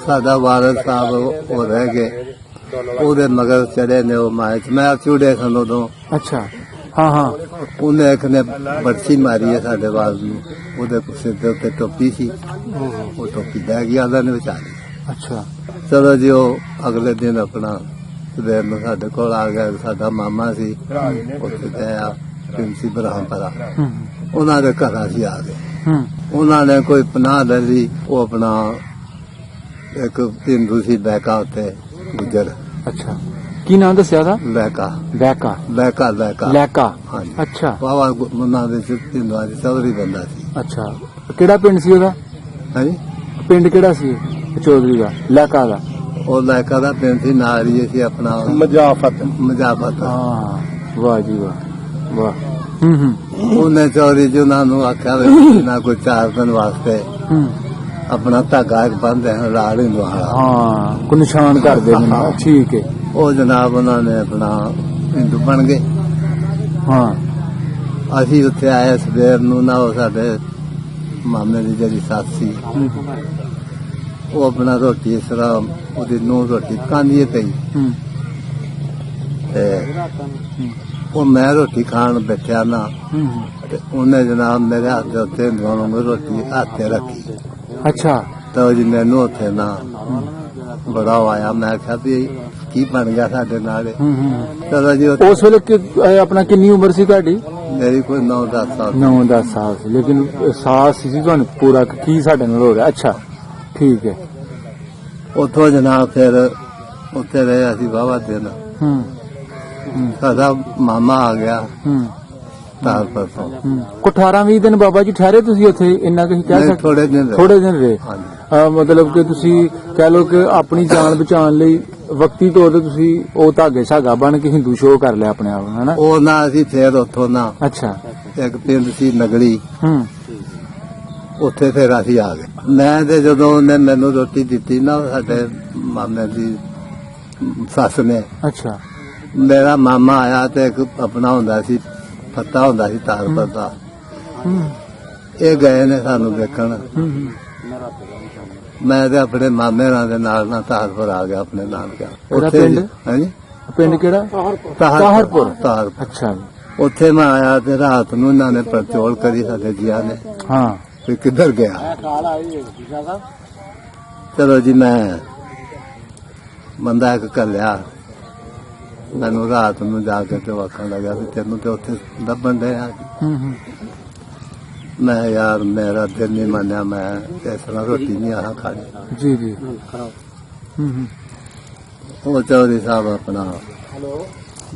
ਸਾਡਾ ਵਾਰਸ ਸਾਹਿਬ ਉਹ ਰਹਿ ਗਏ ਉਹਦੇ ਮਗਰ ਚੜੇ ਨੇ ਉਹ ਮਾਇਚ ਮੈਂ ਚੂੜੇ ਸਨ ਉਦੋਂ। ਅੱਛਾ ਹਾਂ ਹਾਂ ਉਹਨੇ ਇੱਕ ਨੇ ਬਰਛੀ ਮਾਰੀ ਹੈ ਸਾਡੇ ਵਾਲ ਨੂੰ ਉਹਦੇ ਸਿਰ ਦੇ ਉੱਤੇ ਟੋਪੀ ਸੀ ਉਹ ਟੋਪੀ ਲੈ ਗਿਆ ਉਹਨਾਂ ਨੇ ਵਿਚਾ ਲਈ। ਅੱਛਾ ਚਲੋ ਜੀ ਉਹ ਅਗਲੇ ਦਿਨ ਆਪਣਾ ਸਵੇਰ ਨੂੰ ਸਾਡੇ ਕੋਲ ਆ ਗਿਆ। ਸਾਡਾ ਮਾਮਾ ਸੀ ਉੱਥੇ ਗਿਆ ਪ੍ਰਿੰਸੀ ਬ੍ਰਹਮਪਰਾ ਹੂੰ ਉਹਨਾਂ ਦੇ ਘਰ ਅਸੀਂ ਆ ਗਏ। ਹੂੰ ਉਹਨਾਂ ਨੇ ਕੋਈ ਪਨਾਹ ਲੈ ਲਈ। ਉਹ ਆਪਣਾ ਇੱਕ ਹਿੰਦੂ ਸੀ ਬੈਕਾ ਉੱਤੇ ਗੁਜਰ ਅੱਛਾ ਕੀ ਨਾਮ ਦੱਸਿਆ ਦਾ ਬੈਕਾ ਬੈਕਾ ਬੈਕਾ ਬੈਕਾ ਲੈਕਾ ਹਾਂਜੀ ਅੱਛਾ ਬਾਬਾ ਉਹਨਾਂ ਦੇ ਹਿੰਦੂਆਂ ਦੇ ਚੌਧਰੀ ਬੰਦਾ ਸੀ। ਅੱਛਾ ਕਿਹੜਾ ਪਿੰਡ ਸੀ ਉਹਦਾ ਹਾਂਜੀ ਪਿੰਡ ਕਿਹੜਾ ਸੀ ਚੌਧਰੀ ਦਾ ਲੈਕਾ ਦਾ ਉਹ ਲੈਕਾ ਦਾ ਪਿੰਡ ਸੀ ਨਾਲ ਹੀ ਸੀ ਆਪਣਾ ਮਜਾਫਤ ਮਜਾਫਤ। ਹਾਂ ਵਾਹ ਜੀ ਵਾਹ ਵਾਹ ਹੂੰ ਉਹਨੇ ਚੌਧਰੀ ਜੀ ਉਹਨਾਂ ਨੂੰ ਆਖਿਆ ਵੀ ਨਾ ਕੋਈ 4 ਦਿਨ ਵਾਸਤੇ ਹੂੰ ਆਪਣਾ ਧਾਗਾ ਇੱਕ ਬੰਨ੍ਹਦੇ ਹਨ ਲਾਲ ਹਿੰਦੂਆਂ ਵਾਲਾ। ਹਾਂ ਕੋ ਨਿਸ਼ਾਨ ਕਰਦੇ ਨੇ ਠੀਕ ਹੈ ਉਹ ਜਨਾਬ ਉਹਨਾਂ ਨੇ ਆਪਣਾ ਹਿੰਦੂ ਬਣ ਗਏ। ਹਾਂ ਅਸੀਂ ਉੱਥੇ ਆਏ ਸਵੇਰ ਨੂੰ ਨਾ ਉਹ ਸਾਡੇ ਮਾਮੇ ਦੀ ਜਿਹੜੀ ਸੱਸ ਸੀ ਉਹ ਆਪਣਾ ਰੋਟੀ ਇਸ ਤਰ੍ਹਾਂ ਉਹਦੀ ਨੂੰਹ ਰੋਟੀ ਪਕਾਉਂਦੀ ਪਈ ਹੂੰ ਤੇ ਉਹ ਮੈਂ ਰੋਟੀ ਖਾਣ ਬੈਠਿਆ ਨਾ ਹੂੰ ਤੇ ਉਹਨੇ ਜਨਾਬ ਮੇਰੇ ਹੱਥ ਦੇ ਉੱਤੇ ਹਿੰਦੂਆਂ ਨੂੰ ਰੋਟੀ ਹੱਥ ਤੇ ਰੱਖੀ ਅੱਛਾ ਤਾਂ ਉਹ ਜੀ ਮੈਨੂੰ ਉੱਥੇ ਨਾ ਬੜਾ ਆਇਆ। ਮੈਂ ਕਿਹਾ ਵੀ ਕੀ ਬਣ ਗਿਆ ਸਾਡੇ ਨਾਲ। ਹੂੰ ਚਲੋ ਜੀ ਉਸ ਵੇਲੇ ਆਪਣਾ ਕਿੰਨੀ ਉਮਰ ਸੀ ਤੁਹਾਡੀ ਮੇਰੀ ਕੋਈ 9-10 ਸਾਲ 9-10 ਸਾਲ ਸੀ ਲੇਕਿਨ ਸਾਹਸ ਸੀ ਤੁਹਾਨੂੰ ਪੂਰਾ ਕਿ ਕੀ ਸਾਡੇ ਨਾਲ ਹੋ ਰਿਹਾ ਅੱਛਾ ਠੀਕ ਹੈ ਉੱਥੋਂ ਜਨਾਬ ਫਿਰ ਉੱਥੇ ਰਹੇ ਅਸੀਂ ਵਾਹਵਾ ਦਿਨ। ਹੂੰ ਸਾਡਾ ਮਾਮਾ ਆ ਗਿਆ ਹੂੰ ਤਾਰਪੁਰ ਤੋਂ। ਕੋ 18-20 ਦਿਨ ਬਾਬਾ ਜੀ ਠਹਿਰੇ ਤੁਸੀਂ ਉੱਥੇ ਇੰਨਾ ਕੁ ਕਹਿ ਨਹੀਂ, ਸਕਦੇ ਥੋੜੇ ਦਿਨ ਰਹੇ। ਥੋੜੇ ਦਿਨ ਰਹੇ ਹਾਂਜੀ ਮਤਲਬ ਕਿ ਤੁਸੀਂ ਕਹਿ ਲਓ ਕਿ ਆਪਣੀ ਜਾਨ ਬਚਾਉਣ ਲਈ ਵਕਤੀ ਤੌਰ ਤੇ ਤੁਸੀਂ ਉਹ ਧਾਗੇ ਸਾਗਾ ਬਣ ਕੇ ਹਿੰਦੂ ਸ਼ੋਅ ਕਰ ਲਿਆ ਆਪਣੇ ਆਪ ਨੂੰ, ਹਨਾ? ਉਹ ਨਾ ਅਸੀਂ ਫੇਰ ਉੱਥੋਂ ਨਾ ਅੱਛਾ। ਇੱਕ ਪਿੰਡ ਸੀ ਨਗੜੀ, ਹੂੰ। ਉੱਥੇ ਫਿਰ ਅਸੀਂ ਆ ਗਏ। ਮੈਂ ਤੇ ਜਦੋਂ ਉਹਨੇ ਮੈਨੂੰ ਰੋਟੀ ਦਿੱਤੀ ਨਾ, ਸਾਡੇ ਮਾਮੇ ਦੀ ਸੱਸ ਨੇ, ਅੱਛਾ। ਮੇਰਾ ਮਾਮਾ ਆਇਆ ਤੇ ਇੱਕ ਆਪਣਾ ਹੁੰਦਾ ਸੀ ਪੱਤਾ ਹੁੰਦਾ ਸੀ ਤਾਰਪੁਰ ਦਾ, ਹੂੰ ਇਹ ਗਏ ਨੇ ਸਾਨੂੰ ਦੇਖਣ। ਹੂੰ ਮੈਂ ਤੇ ਆਪਣੇ ਮਾਮੇ ਨਾਲ ਦੇ ਨਾਲ ਨਾ ਤਾਰਪੁਰ ਆ ਗਿਆ ਆਪਣੇ ਨਾਨਕਿਆਂ। ਉਹਦਾ ਪਿੰਡ? ਹਾਂਜੀ, ਪਿੰਡ ਕਿਹੜਾ? ਤਾਹਰਪੁਰ। ਅੱਛਾ ਜੀ। ਉੱਥੇ ਮੈਂ ਆਇਆ ਤੇ ਰਾਤ ਨੂੰ ਇਹਨਾਂ ਨੇ ਪੜਚੋਲ ਕਰੀ ਸਾਡੇ ਜੀਆਂ ਨੇ ਹਾਂ। ਵੀ ਕਿੱਧਰ ਗਿਆ। ਚਲੋ ਜੀ, ਮੈਂ ਬੰਦਾ ਇੱਕ ਘੱਲਿਆ, ਮੈਨੂੰ ਰਾਤ ਨੂੰ ਜਾ ਕੇ ਤੇ ਆਖਣ ਲੱਗਾ ਵੀ ਤੈਨੂੰ ਤੇ ਉੱਥੇ ਲੱਭਣ ਡਿਆ। ਹੂੰ ਮੈਂ ਯਾਰ ਮੇਰਾ ਦਿਲ ਨਹੀਂ ਮੰਨਿਆ, ਮੈਂ ਇਸ ਤਰ੍ਹਾਂ ਰੋਟੀ ਨਹੀਂ ਆਹ ਖਾਣੀ। ਜੀ ਜੀ। ਹੂੰ ਉਹ ਚੌਧਰੀ ਸਾਹਿਬ ਆਪਣਾ,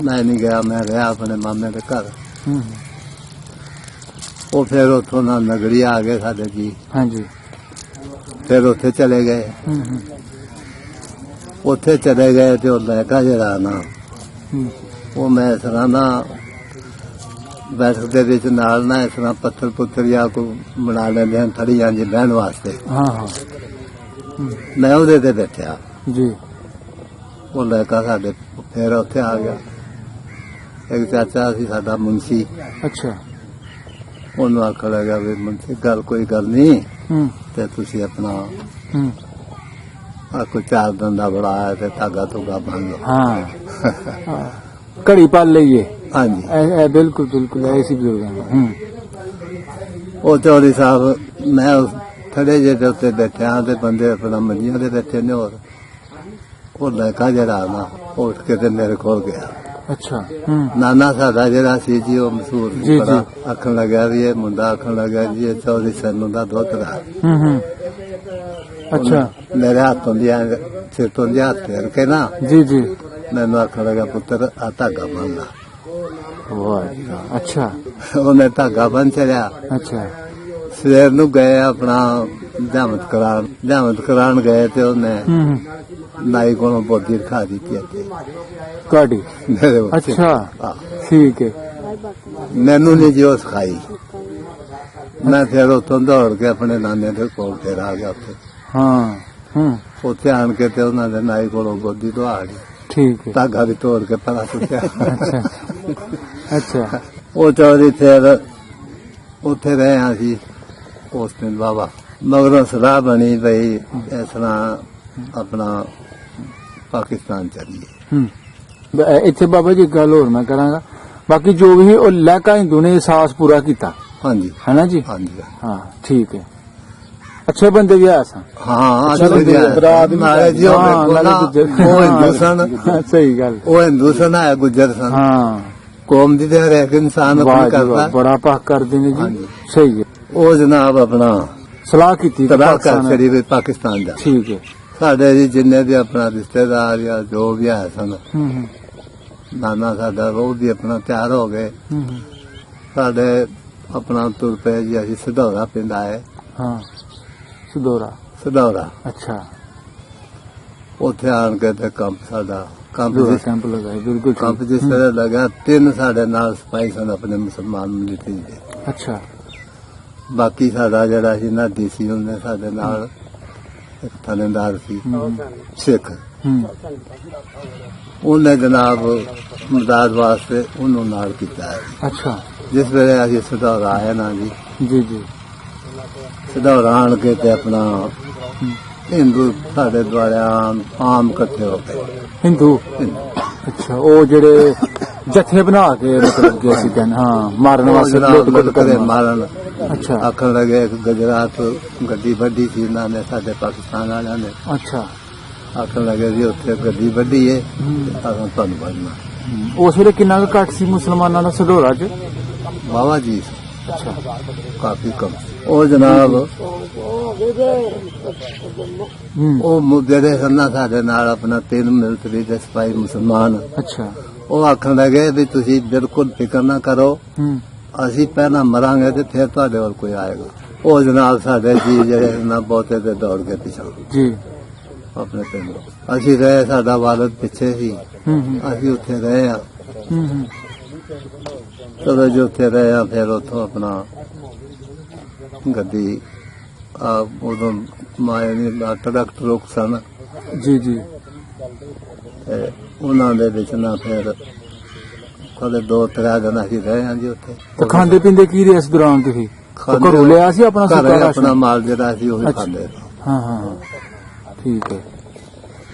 ਮੈਂ ਨਹੀਂ ਗਿਆ, ਮੈਂ ਰਿਹਾ ਆਪਣੇ ਮਾਮੇ ਦੇ ਘਰ। ਹੂੰ। ਉਹ ਫਿਰ ਉੱਥੋਂ ਨਾ ਨਗੜੀ ਆ ਗਏ ਸਾਡੇ ਜੀ, ਹਾਂਜੀ। ਫਿਰ ਉੱਥੇ ਚਲੇ ਗਏ। ਹੂੰ ਉੱਥੇ ਚਲੇ ਗਏ ਤੇ ਉਹ ਲੈਕਾ ਜਿਹੜਾ ਨਾ, ਹੂੰ ਉਹ ਮੈਂ ਇਸ ਤਰ੍ਹਾਂ ਨਾ ਬੈਠਕ ਦੇ ਵਿੱਚ ਨਾਲ ਨਾ ਇਸ ਤਰ੍ਹਾਂ ਪੱਥਰ ਪੁੱਤਰ ਜਾਂ ਕੋ ਬਣਾ ਲੈਂਦੇ ਹਨ ਥੜੀਆਂ ਜੀ ਬਹਿਣ ਵਾਸਤੇ। ਹਾਂ ਹਾਂ। ਮੈਂ ਉਹਦੇ ਤੇ ਬੈਠਿਆ, ਜੀ। ਉਹ ਲੈਕਾ ਸਾਡੇ ਫਿਰ ਉੱਥੇ ਆ ਗਿਆ। ਇੱਕ ਚਾਚਾ ਸੀ ਸਾਡਾ ਮੁੰਸ਼ੀ, ਅੱਛਾ। ਉਹਨੂੰ ਆਖਣ ਲੱਗਾ ਵੀ ਮੁੰਸ਼ੀ ਕੋਈ ਗੱਲ ਨਹੀਂ, ਹੂੰ ਤੇ ਤੁਸੀਂ ਆਪਣਾ ਹੂੰ। ਆ ਕੋਈ 4 ਦਿਨ ਦਾ ਬੜਾ ਤੇ ਧਾਗਾ ਧੁਗਾ ਬੰਨ ਲਓ। ਹਾਂ। ਘੜੀ ਪਲ ਲਈਏ। ਹਾਂਜੀ। ਇਹ ਬਿਲਕੁਲ ਬਿਲਕੁਲ ਐਸੀ ਬਜ਼ੁਰਗਾਂ ਨੂੰ। ਹੂੰ। ਉਹ ਚੌਧਰੀ ਸਾਹਿਬ, ਮੈਂ ਉਸ ਥੜੇ ਜਿਹੇ ਦੇ ਉੱਤੇ ਬੈਠਿਆ ਤੇ ਬੰਦੇ ਆਪਣਾ ਮੰਜੀਆਂ ਦੇ ਬੈਠੇ ਨੇ, ਹੋਰ ਉਹ ਲੈਕਾ ਜਿਹੜਾ ਨਾ ਉੱਠ ਕੇ ਤੇ ਮੇਰੇ ਕੋਲ ਗਿਆ। ਅੱਛਾ। ਹੂੰ। ਨਾਨਾ ਸਾਡਾ ਜਿਹੜਾ ਸੀ ਜੀ, ਉਹ ਮਸ਼ਹੂਰ ਜੀ, ਸੀ ਬੜਾ। ਜੀ। ਆਖਣ ਲੱਗਾ ਵੀ ਇਹ ਮੁੰਡਾ ਆਖਣ ਲੱਗਾ ਜੀ ਇਹ ਚੌਧਰੀ ਸਾਨੂੰ ਦਾ ਦੋਤਰਾ। ਹੂੰ। ਅੱਛਾ। ਮੇਰੇ ਹੱਥੋਂ ਦੀਆਂ ਸਿਰ ਤੋਂ ਦੀ ਹੱਥ ਫੇਰ ਕੇ ਨਾ ਜੀ ਜੀ। ਮੈਨੂੰ ਆਖਣ ਲੱਗਾ ਪੁੱਤਰ ਆ ਧਾਗਾ ਬੰਨ ਲਾ। ਵਾਹ ਜੀ ਵਾਹ। ਅੱਛਾ ਉਹਨੇ ਧਾਗਾ ਬੰਨ ਛੜਿਆ। ਅੱਛਾ। ਸਵੇਰ ਨੂੰ ਗਏ ਆਪਣਾ ਜਾਮਤ ਕਰਾਉਣ ਗਏ ਤੇ ਉਹਨੇ ਹੂੰ। ਨਾਈ ਕੋਲੋਂ ਬੋਦੀ ਰਖਾ ਦਿੱਤੀ ਇੱਥੇ ਤੁਹਾਡੀ? ਮੇਰੇ ਉੱਤੇ। ਅੱਛਾ। ਹਾਂ। ਠੀਕ ਹੈ। ਮੈਨੂੰ ਨਹੀਂ ਜੀ ਉਹ ਸਿਖਾਈ। ਮੈਂ ਫਿਰ ਉੱਥੋਂ ਦੌੜ ਕੇ ਆਪਣੇ ਨਾਨੇ ਦੇ ਕੋਲ ਫਿਰ ਆ ਗਿਆ ਉੱਥੇ। ਹਾਂ। ਹੂੰ। ਉੱਥੇ ਆਣ ਕੇ ਤੇ ਉਹਨਾਂ ਦੇ ਨਾਈ ਕੋਲੋਂ ਬੋਦੀ ਤੋਂ ਆ ਗਈ, ਠੀਕ ਹੈ। ਧਾਗਾ ਵੀ ਤੋੜ ਕੇ ਪਰਾ ਸੁੱਟਿਆ। ਅੱਛਾ ਅੱਛਾ। ਉਹ ਚੌਧਰੀ ਫਿਰ ਉੱਥੇ ਰਹੇ ਹਾਂ ਅਸੀਂ ਉਸ ਦਿਨ ਬਾਬਾ। ਮਗਰੋਂ ਸਲਾਹ ਬਣੀ ਬਈ ਇਸ ਤਰ੍ਹਾਂ ਆਪਣਾ ਪਾਕਿਸਤਾਨ ਚੱਲੀਏ। ਹੂੰ। ਇੱਥੇ ਬਾਬਾ ਜੀ ਇੱਕ ਗੱਲ ਹੋਰ ਮੈਂ ਕਰਾਂਗਾ, ਬਾਕੀ ਜੋ ਵੀ ਉਹ ਲੈਕਾ ਹਿੰਦੂ ਨੇ ਅਹਿਸਾਸ ਪੂਰਾ ਕੀਤਾ, ਹਾਂਜੀ ਹੈ ਨਾ ਜੀ? ਹਾਂਜੀ। ਹਾਂ ਠੀਕ ਹੈ। ਅੱਛੇ ਬੰਦੇ ਵੀ ਆਇਆ ਸਨ। ਹਾਂ, ਚਲੋ ਅੱਛਾ ਜੀ, ਬਰਾਤ ਨਾਲੇ ਜੀ ਉਹ ਹਾਂ, ਵੇਖੋ ਨਾ, ਨਾਲੇ ਉਹ ਹਿੰਦੂ ਸਨ। ਹਾਂ, ਸਹੀ ਗੱਲ। ਉਹ ਹਿੰਦੂ ਸਨ, ਹੈ ਗੁੱਜਰ ਸਨ। ਹਾਂ। ਕੌਮ ਦੀ ਤੇ ਹਰੇਕ ਇਨਸਾਨ ਵਾਹ ਆਪਣੀ ਜੀ ਵਾਹ, ਕਰਦਾ। ਬੜਾ ਪਾਕ ਕਰਦੇ ਨੇ ਜੀ। ਹਾਂਜੀ। ਸਹੀ ਹੈ। ਉਹ ਜਨਾਬ ਆਪਣਾ ਸਲਾਹ ਕੀਤੀ ਤਬਾਹ ਕਰ ਪਾਕਿਸਤਾਨ- ਛੜੀ ਵੀ ਪਾਕਿਸਤਾਨ ਦਾ। ਠੀਕ ਹੈ। ਸਾਡੇ ਜੀ ਜਿੰਨੇ ਵੀ ਆਪਣਾ ਰਿਸ਼ਤੇਦਾਰ ਜਾਂ ਜੋ ਵੀ ਆਏ ਸਨ, ਹੂੰ ਨਾਨਾ ਸਾਡਾ ਉਹ ਵੀ ਆਪਣਾ ਤਿਆਰ ਹੋ ਗਏ। ਹੂੰ। ਸਾਡੇ ਆਪਣਾ ਤੁਰ ਪਏ ਜੀ, ਅਸੀਂ ਸਧੌਰਾ ਪਿੰਡ ਆਏ। ਹਾਂ। ਸਦੋਰਾ। ਸਧੌਰਾ ਅੱਛਾ। ਉੱਥੇ ਆਣ ਕੇ ਤੇ ਕੰਪ ਸਾਡਾ ਸਦੋਰਾ ਕੈਂਪ ਲਗਾਇਆ, ਬਿਲਕੁਲ ਠੀਕ। ਕੰਪ ਜਿਸ ਤਰ੍ਹਾਂ ਲੱਗਾ, 3 ਸਾਡੇ ਨਾਲ ਸਿਪਾਹੀ ਸਨ ਆਪਣੇ ਮੁਸਲਮਾਨ ਮਿਲਟਰੀ ਦੇ। ਅੱਛਾ। ਬਾਕੀ ਸਾਡਾ ਜਿਹੜਾ ਸੀ ਨਾ ਡੀਸੀ ਉਹਨੇ ਸਾਡੇ ਨਾਲ ਇੱਕ ਥਾਣੇਦਾਰ ਸੀ ਸਿੱਖ, ਹੂੰ। ਉਹਨੇ ਜਨਾਬ ਮਦਦ ਵਾਸਤੇ ਉਹਨੂੰ ਨਾਲ ਕੀਤਾ ਹੈ। ਅੱਛਾ। ਜਿਸ ਵੇਲੇ ਅਸੀਂ ਸਧੌਰਾ ਆਏ ਨਾ ਜੀ, ਜੀ ਜੀ। ਸਧੌਰਾ ਆਣ ਕੇ ਤੇ ਆਪਣਾ ਹਿੰਦੂ ਸਾਡੇ ਦੁਆਲੇ ਆਮ ਇਕੱਠੇ ਹੋ ਗਏ। ਹਿੰਦੂ? ਅੱਛਾ। ਉਹ ਜਿਹੜੇ ਜਥੇ ਬਣਾ ਕੇ ਮਤਲਬ ਕਿ ਅਸੀਂ ਕਹਿੰਦੇ ਹਾਂ ਮਾਰਨ ਵਾਸਤੇ, ਲੁੱਟ ਜਨਾਬ ਕਰਨ ਵਾਸਤੇ। ਮਾਰਨ ਅੱਛਾ ਆਖਣ ਲੱਗੇ ਇੱਕ ਗੁਜਰਾਤ ਗੱਡੀ ਵੱਡੀ ਸੀ ਇਹਨਾਂ ਨੇ, ਸਾਡੇ ਪਾਕਿਸਤਾਨ ਵਾਲਿਆਂ ਨੇ। ਅੱਛਾ। ਆਖਣ ਲੱਗੇ ਜੀ ਉੱਥੇ ਗੱਡੀ ਵੱਡੀ ਏ, ਅਸੀਂ ਤੁਹਾਨੂੰ ਵੱਢਣਾ। ਉਸ ਵੇਲੇ ਕਿੰਨਾ ਕੁ ਘੱਟ ਸੀ ਮੁਸਲਮਾਨਾਂ ਦਾ ਸਡੋਰਾ 'ਚ? ਬਾਬਾ ਜੀ ਅੱਛਾ। ਕਾਫੀ ਕਮ। ਉਹ ਜਨਾਬ ਹੂੰ। ਉਹ ਜਿਹੜੇ ਸਨ ਨਾ ਸਾਡੇ ਨਾਲ ਆਪਣਾ 3 ਮਿਲਟਰੀ ਦੇ ਸਿਪਾਹੀ ਮੁਸਲਮਾਨ, ਅੱਛਾ। ਉਹ ਆਖਣ ਲੱਗੇ ਵੀ ਤੁਸੀਂ ਬਿਲਕੁਲ ਫਿਕਰ ਨਾ ਕਰੋ, ਹੂੰ। ਅਸੀਂ ਪਹਿਲਾਂ ਮਰਾਂਗੇ ਤੇ ਫਿਰ ਤੁਹਾਡੇ ਵੱਲ ਕੋਈ ਆਏਗਾ। ਉਹ ਜਨਾਬ ਸਾਡੇ ਜੀ ਜਿਹੜੇ ਨਾ ਬਹੁਤੇ ਤੇ ਦੌੜ ਕੇ ਪਿਛਾਂ ਜੀ। ਆਪਣੇ ਪਿੰਡ ਅਸੀਂ ਰਹੇ, ਸਾਡਾ ਵਾਲਦ ਪਿੱਛੇ ਸੀ, ਅਸੀਂ ਉੱਥੇ ਰਹੇ ਆ। ਚਲੋ ਜੀ ਉੱਥੇ ਰਹੇ ਆ, ਫਿਰ ਉੱਥੋਂ ਆਪਣਾ ਗੱਡੀ ਉਦੋਂ ਮਾਏ ਨੇ ਟਰੱਕ ਟਰੁੱਕ ਸਨ ਜੀ ਜੀ। ਤੇ ਉਹਨਾਂ ਦੇ ਵਿੱਚ ਨਾ ਫਿਰ ਕਦੇ 2-3 ਦਿਨ ਅਸੀਂ ਰਹੇ ਹਾਂ ਜੀ ਉੱਥੇ। ਤੇ ਖਾਂਦੇ ਪੀਂਦੇ ਕੀ ਰਹੇ ਇਸ ਦੌਰਾਨ ਤੁਸੀਂ? ਘਰੋਂ ਲਿਆ ਸੀ ਆਪਣਾ ਘਰੇ ਸੁੱਕਾ ਆਪਣਾ ਰਾਸ਼ਨ? ਮਾਲ ਜਿਹੜਾ ਸੀ ਉਹ ਅੱਛਾ। ਖਾਂਦੇ। ਹਾਂ ਹਾਂ ਹਾਂ, ਠੀਕ ਹੈ।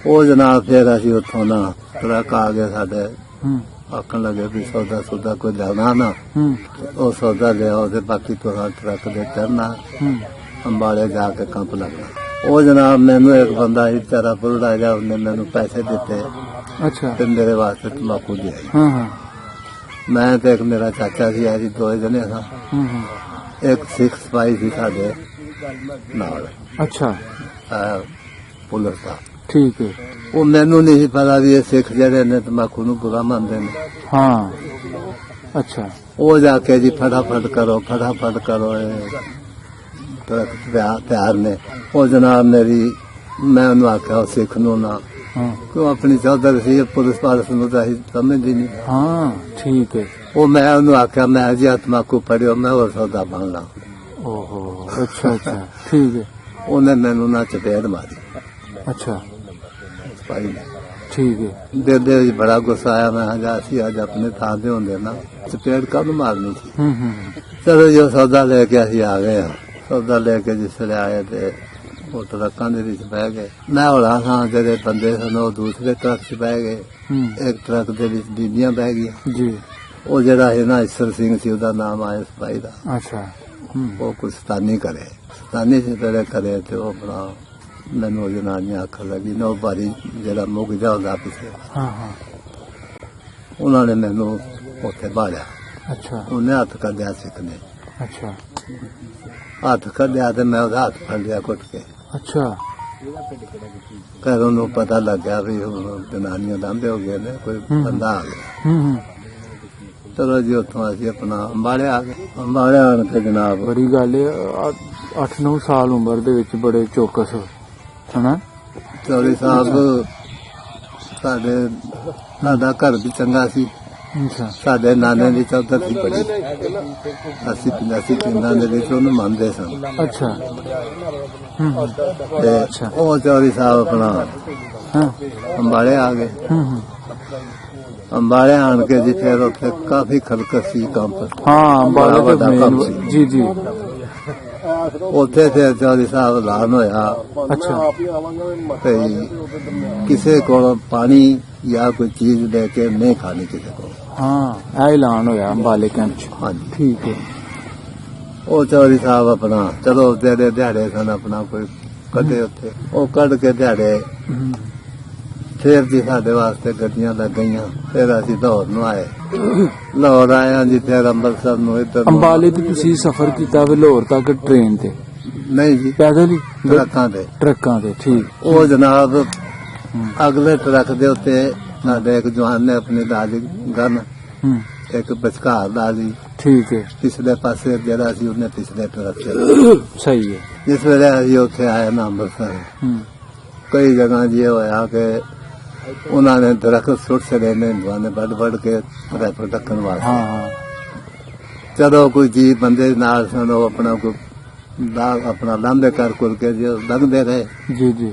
ਉਹ ਜਨਾਬ ਫਿਰ ਅਸੀਂ ਉੱਥੋਂ ਨਾ ਟਰੱਕ ਆ ਗਿਆ ਸਾਡੇ, ਹੂੰ ਆਖਣ ਲੱਗੇ ਵੀ ਸੌਦਾ ਕੋਈ ਲੈਣਾ ਨਾ। ਹੂੰ ਉਹ ਸੌਦਾ ਲਿਆਓ ਤੇ ਬਾਕੀ ਤੁਹਾਡਾ ਟਰੱਕ ਦੇ ਚੜਨਾ, ਹੂੰ ਅੰਬਾਲੇ ਜਾ ਕੇ ਕੰਪ ਲੱਗਣਾ। ਉਹ ਜਨਾਬ ਮੈਨੂੰ ਇੱਕ ਬੰਦਾ ਸੀ ਤੇਰਾ ਬੁਰੜਾ ਜਾ, ਉਹਨੇ ਮੈਨੂੰ ਪੈਸੇ ਦਿੱਤੇ ਅੱਛਾ। ਤੇ ਮੇਰੇ ਵਾਸਤੇ ਤੰਬਾਕੂ ਦੀ ਆਈ। ਹਾਂ ਹਾਂ ਮੈਂ ਤੇ ਇੱਕ ਮੇਰਾ ਚਾਚਾ ਸੀ, ਅਸੀਂ 2 ਜਣੇ ਸਾਂ। ਹੂੰ ਹੂੰ ਇੱਕ ਸਿੱਖ ਸਿਪਾਹੀ ਸੀ ਸਾਡੇ ਨਾਲ, ਅੱਛਾ ਪੁਲਿਸ ਦਾ। ਠੀਕ ਹੈ। ਉਹ ਮੈਨੂੰ ਨਹੀਂ ਸੀ ਪਤਾ ਵੀ ਇਹ ਸਿੱਖ ਜਿਹੜੇ ਨੇ ਤੰਬਾਕੂ ਨੂੰ ਬੁਰਾ ਮੰਨਦੇ ਨੇ। ਹਾਂ ਅੱਛਾ। ਉਹ ਜਾ ਕੇ ਜੀ ਫਟਾਫਟ ਕਰੋ ਇਹ ਟਰੱਕ ਤਿਆਰ ਨੇ। ਉਹ ਜਨਾਬ ਮੇਰੀ, ਮੈਂ ਉਹਨੂੰ ਆਖਿਆ ਉਹ ਸਿੱਖ ਨੂੰ ਨਾ, ਹਾਂ ਕਿਉਂ ਆਪਣੀ ਚੌਧਰ ਸੀ, ਪੁਲਿਸ ਪਾਲਸ ਨੂੰ ਤਾਂ ਅਸੀਂ ਸਮਝਦੀ ਨਹੀਂ। ਹਾਂ ਠੀਕ ਹੈ। ਉਹ ਮੈਂ ਉਹਨੂੰ ਆਖਿਆ ਮੈਂ ਜੀ ਤੰਬਾਕੂ ਪੜਿਓ, ਮੈਂ ਹੋਰ ਸੌਦਾ ਬਣ ਲਾ। ਓਹੋ ਅੱਛਾ ਅੱਛਾ ਠੀਕ ਹੈ। ਉਹਨੇ ਮੈਨੂੰ ਨਾ ਚਪੇੜ ਮਾਰੀ ਅੱਛਾ ਭਾਈ ਨੇ। ਠੀਕ ਹੈ। ਦੇ ਵਿੱਚ ਬੜਾ ਗੁੱਸਾ ਆਇਆ। ਮੈਂ ਕਿਹਾ ਅਸੀਂ ਅੱਜ ਆਪਣੇ ਥਾਂ ਤੇ ਹੁੰਦੇ ਨਾ, ਚਪੇੜ ਕਾਹਨੂੰ ਮਾਰਨੀ ਸੀ। ਹੂੰ ਚਲੋ ਜੋ ਸੌਦਾ ਲੈ ਕੇ ਅਸੀਂ ਆ ਗਏ ਹਾਂ। ਸੌਦਾ ਲੈ ਕੇ ਜਿਸ ਵੇਲੇ ਆਏ ਤੇ ਉਹ ਟਰੱਕਾਂ ਦੇ ਵਿੱਚ ਬਹਿ ਗਏ। ਮੈਂ ਹੌਲਾ ਸਾਂ, ਜਿਹੜੇ ਬੰਦੇ ਸਨ ਉਹ ਦੂਸਰੇ ਟਰੱਕ 'ਚ ਬਹਿ ਗਏ। ਹੂੰ ਇੱਕ ਟਰੱਕ ਦੇ ਵਿੱਚ ਬੀਬੀਆਂ ਬਹਿ ਗਈਆਂ। ਜੀ। ਉਹ ਜਿਹੜਾ ਹੈ ਨਾ ਈਸਰ ਸਿੰਘ ਸੀ, ਉਹਦਾ ਨਾਮ ਆਇਆ ਸਿਪਾਹੀ ਦਾ। ਅੱਛਾ। ਹੂੰ ਉਹ ਕੁਛ ਸਤਾਨੀ ਸੀ ਤੇਰੇ ਕਰੇ ਤੇ ਉਹ ਆਪਣਾ ਮੈਨੂੰ ਜਨਾਨੀਆਂ ਆਖਣ ਲੱਗੀ ਨਾ, ਉਹ ਬਾਰੀ ਜਿਹੜਾ ਮੁੱਕ ਜਾ ਹੁੰਦਾ ਪਿੱਛੇ, ਹਾਂ ਹਾਂ ਉਹਨਾਂ ਨੇ ਮੈਨੂੰ ਉੱਥੇ ਬਾੜਿਆ। ਅੱਛਾ ਉਹਨੇ ਹੱਥ ਕੱਢਿਆ ਸਿੱਖ ਨੇ, ਅੱਛਾ ਹੱਥ ਕੱਢਿਆ ਤੇ ਮੈਂ ਉਹਦਾ ਹੱਥ ਫੜ ਲਿਆ ਕੁੱਟ ਕੇ। ਅੱਛਾ ਫਿਰ ਉਹਨੂੰ ਪਤਾ ਲੱਗਿਆ ਵੀ ਹੁਣ ਜਨਾਨੀਆਂ ਲਾਂਭੇ ਹੋ ਗਏ ਨੇ, ਕੋਈ ਬੰਦਾ ਆ ਗਿਆ। ਹੂੰ ਚਲੋ ਜੀ ਉੱਥੋਂ ਅਸੀਂ ਆਪਣਾ ਅੰਬਾਲੇ ਆ ਗਏ। ਅੰਬਾਲੇ ਆਣ ਕੇ ਜਨਾਬ ਬੜੀ ਗੱਲ ਹੈ। 8-9 ਸਾਲ ਉਮਰ ਦੇ ਵਿੱਚ ਬੜੇ ਚੌਕਸ ਹਨਾ। ਚੌਧਰੀ ਸਾਹਿਬ ਸਾਡਾ ਘਰ ਵੀ ਚੰਗਾ ਸੀ। ਅੱਛਾ ਸਾਡੇ ਨਾਨੇ ਦੀ ਚੌਧਰ ਸੀ ਬੜੀ, ਅਸੀਂ ਪਿੰਡਾਂ ਦੇ ਵਿੱਚ ਉਹਨੂੰ ਮੰਨਦੇ ਸਨ। ਅੱਛਾ। ਹੂੰ ਤੇ ਅੱਛਾ। ਉਹ ਚੌਧਰੀ ਸਾਹਿਬ ਆਪਣਾ ਹਾਂ ਅੰਬਾਲੇ ਆ ਗਏ। ਹੂੰ ਅੰਬਾਲੇ ਆਣ ਕੇ ਜੀ ਫਿਰ ਉੱਥੇ ਕਾਫੀ ਖਲਕਤ ਸੀ ਕੰਪ। ਹਾਂ ਬੜਾ ਬਾਲਾ ਵੱਡਾ ਤੇ ਕੰਮ ਮੇਨ ਸੀ। ਜੀ ਜੀ। ਉੱਥੇ ਫਿਰ ਚੌਧਰੀ ਸਾਹਿਬ ਐਲਾਨ ਹੋਇਆ ਅੱਛਾ ਤੇ ਕਿਸੇ ਕੋਲ ਪਾਣੀ ਜਾਂ ਕੋਈ ਚੀਜ਼ ਲੈ ਕੇ ਨਹੀਂ ਖਾਣੀ ਕਿਸੇ ਕੋਲ। ਹਾਂ ਇਹ ਐਲਾਨ ਹੋਇਆ ਅੰਬਾਲੇ ਕੈਂਪ ਚ। ਹਾਂਜੀ। ਠੀਕ ਹੈ। ਉਹ ਚੌਧਰੀ ਸਾਹਿਬ ਆਪਣਾ ਚਲੋ ਜਿਹੜੇ ਦਿਹਾੜੇ ਸਨ ਆਪਣਾ ਕੋਈ ਕੱਢੇ ਉੱਥੇ, ਉਹ ਕੱਢ ਕੇ ਦਿਹਾੜੇ ਹੂੰ ਫਿਰ ਜੀ ਸਾਡੇ ਵਾਸਤੇ ਗੱਡੀਆਂ ਲੱਗ ਗਈਆਂ। ਫਿਰ ਅਸੀਂ ਲਾਹੌਰ ਨੂੰ ਆਏ। ਲਾਹੌਰ ਆਇਆ ਜੀ, ਫਿਰ ਅੰਮ੍ਰਿਤਸਰ ਨੂੰ ਇੱਧਰ ਨੂੰ। ਅੰਬਾਲੇ ਤੋਂ ਤੁਸੀਂ ਸਫ਼ਰ ਕੀਤਾ ਲਾਹੌਰ ਤੱਕ ਟ੍ਰੇਨ ਤੇ? ਨਹੀਂ ਜੀ, ਪੈਦਲ ਹੀ? ਟਰੱਕਾਂ ਤੇ। ਟਰੱਕਾਂ ਤੇ ਠੀਕ। ਉਹ ਜਨਾਬ ਅਗਲੇ ਟਰੱਕ ਦੇ ਉੱਤੇ ਸਾਡੇ ਇੱਕ ਜਵਾਨ ਨੇ ਆਪਣੀ ਦਾਦੀ ਗਨ, ਹੂੰ ਇੱਕ ਵਿਚਕਾਰ ਦਾਦੀ, ਠੀਕ ਹੈ। ਪਿਛਲੇ ਪਾਸੇ ਜਿਹੜਾ ਸੀ ਉਹਨੇ ਪਿਛਲੇ ਟਰੱਕ ਤੇ। ਸਹੀ ਹੈ। ਜਿਸ ਵੇਲੇ ਅਸੀਂ ਉੱਥੇ ਆਏ ਨਾ ਅੰਮ੍ਰਿਤਸਰ, ਹੂੰ ਕਈ ਜਗ੍ਹਾ ਜੀ ਹੋਇਆ ਕਿ ਉਹਨਾਂ ਨੇ ਦਰਖਤ ਸੁੱਟ ਛੜੇ ਨੇ, ਹਿੰਦੂਆਂ ਨੇ ਵੱਢ ਕੇ ਰੈਫਰ ਢੱਕਣ ਵਾਸਤੇ। ਹਾਂ ਹਾਂ ਜਦੋਂ ਕੋਈ ਜੀ ਬੰਦੇ ਨਾਲ ਸਨ, ਉਹ ਆਪਣਾ ਲਾਂਭੇ ਕਰ ਕੇ ਜੋ ਲੰਘਦੇ ਰਹੇ। ਜੀ ਜੀ।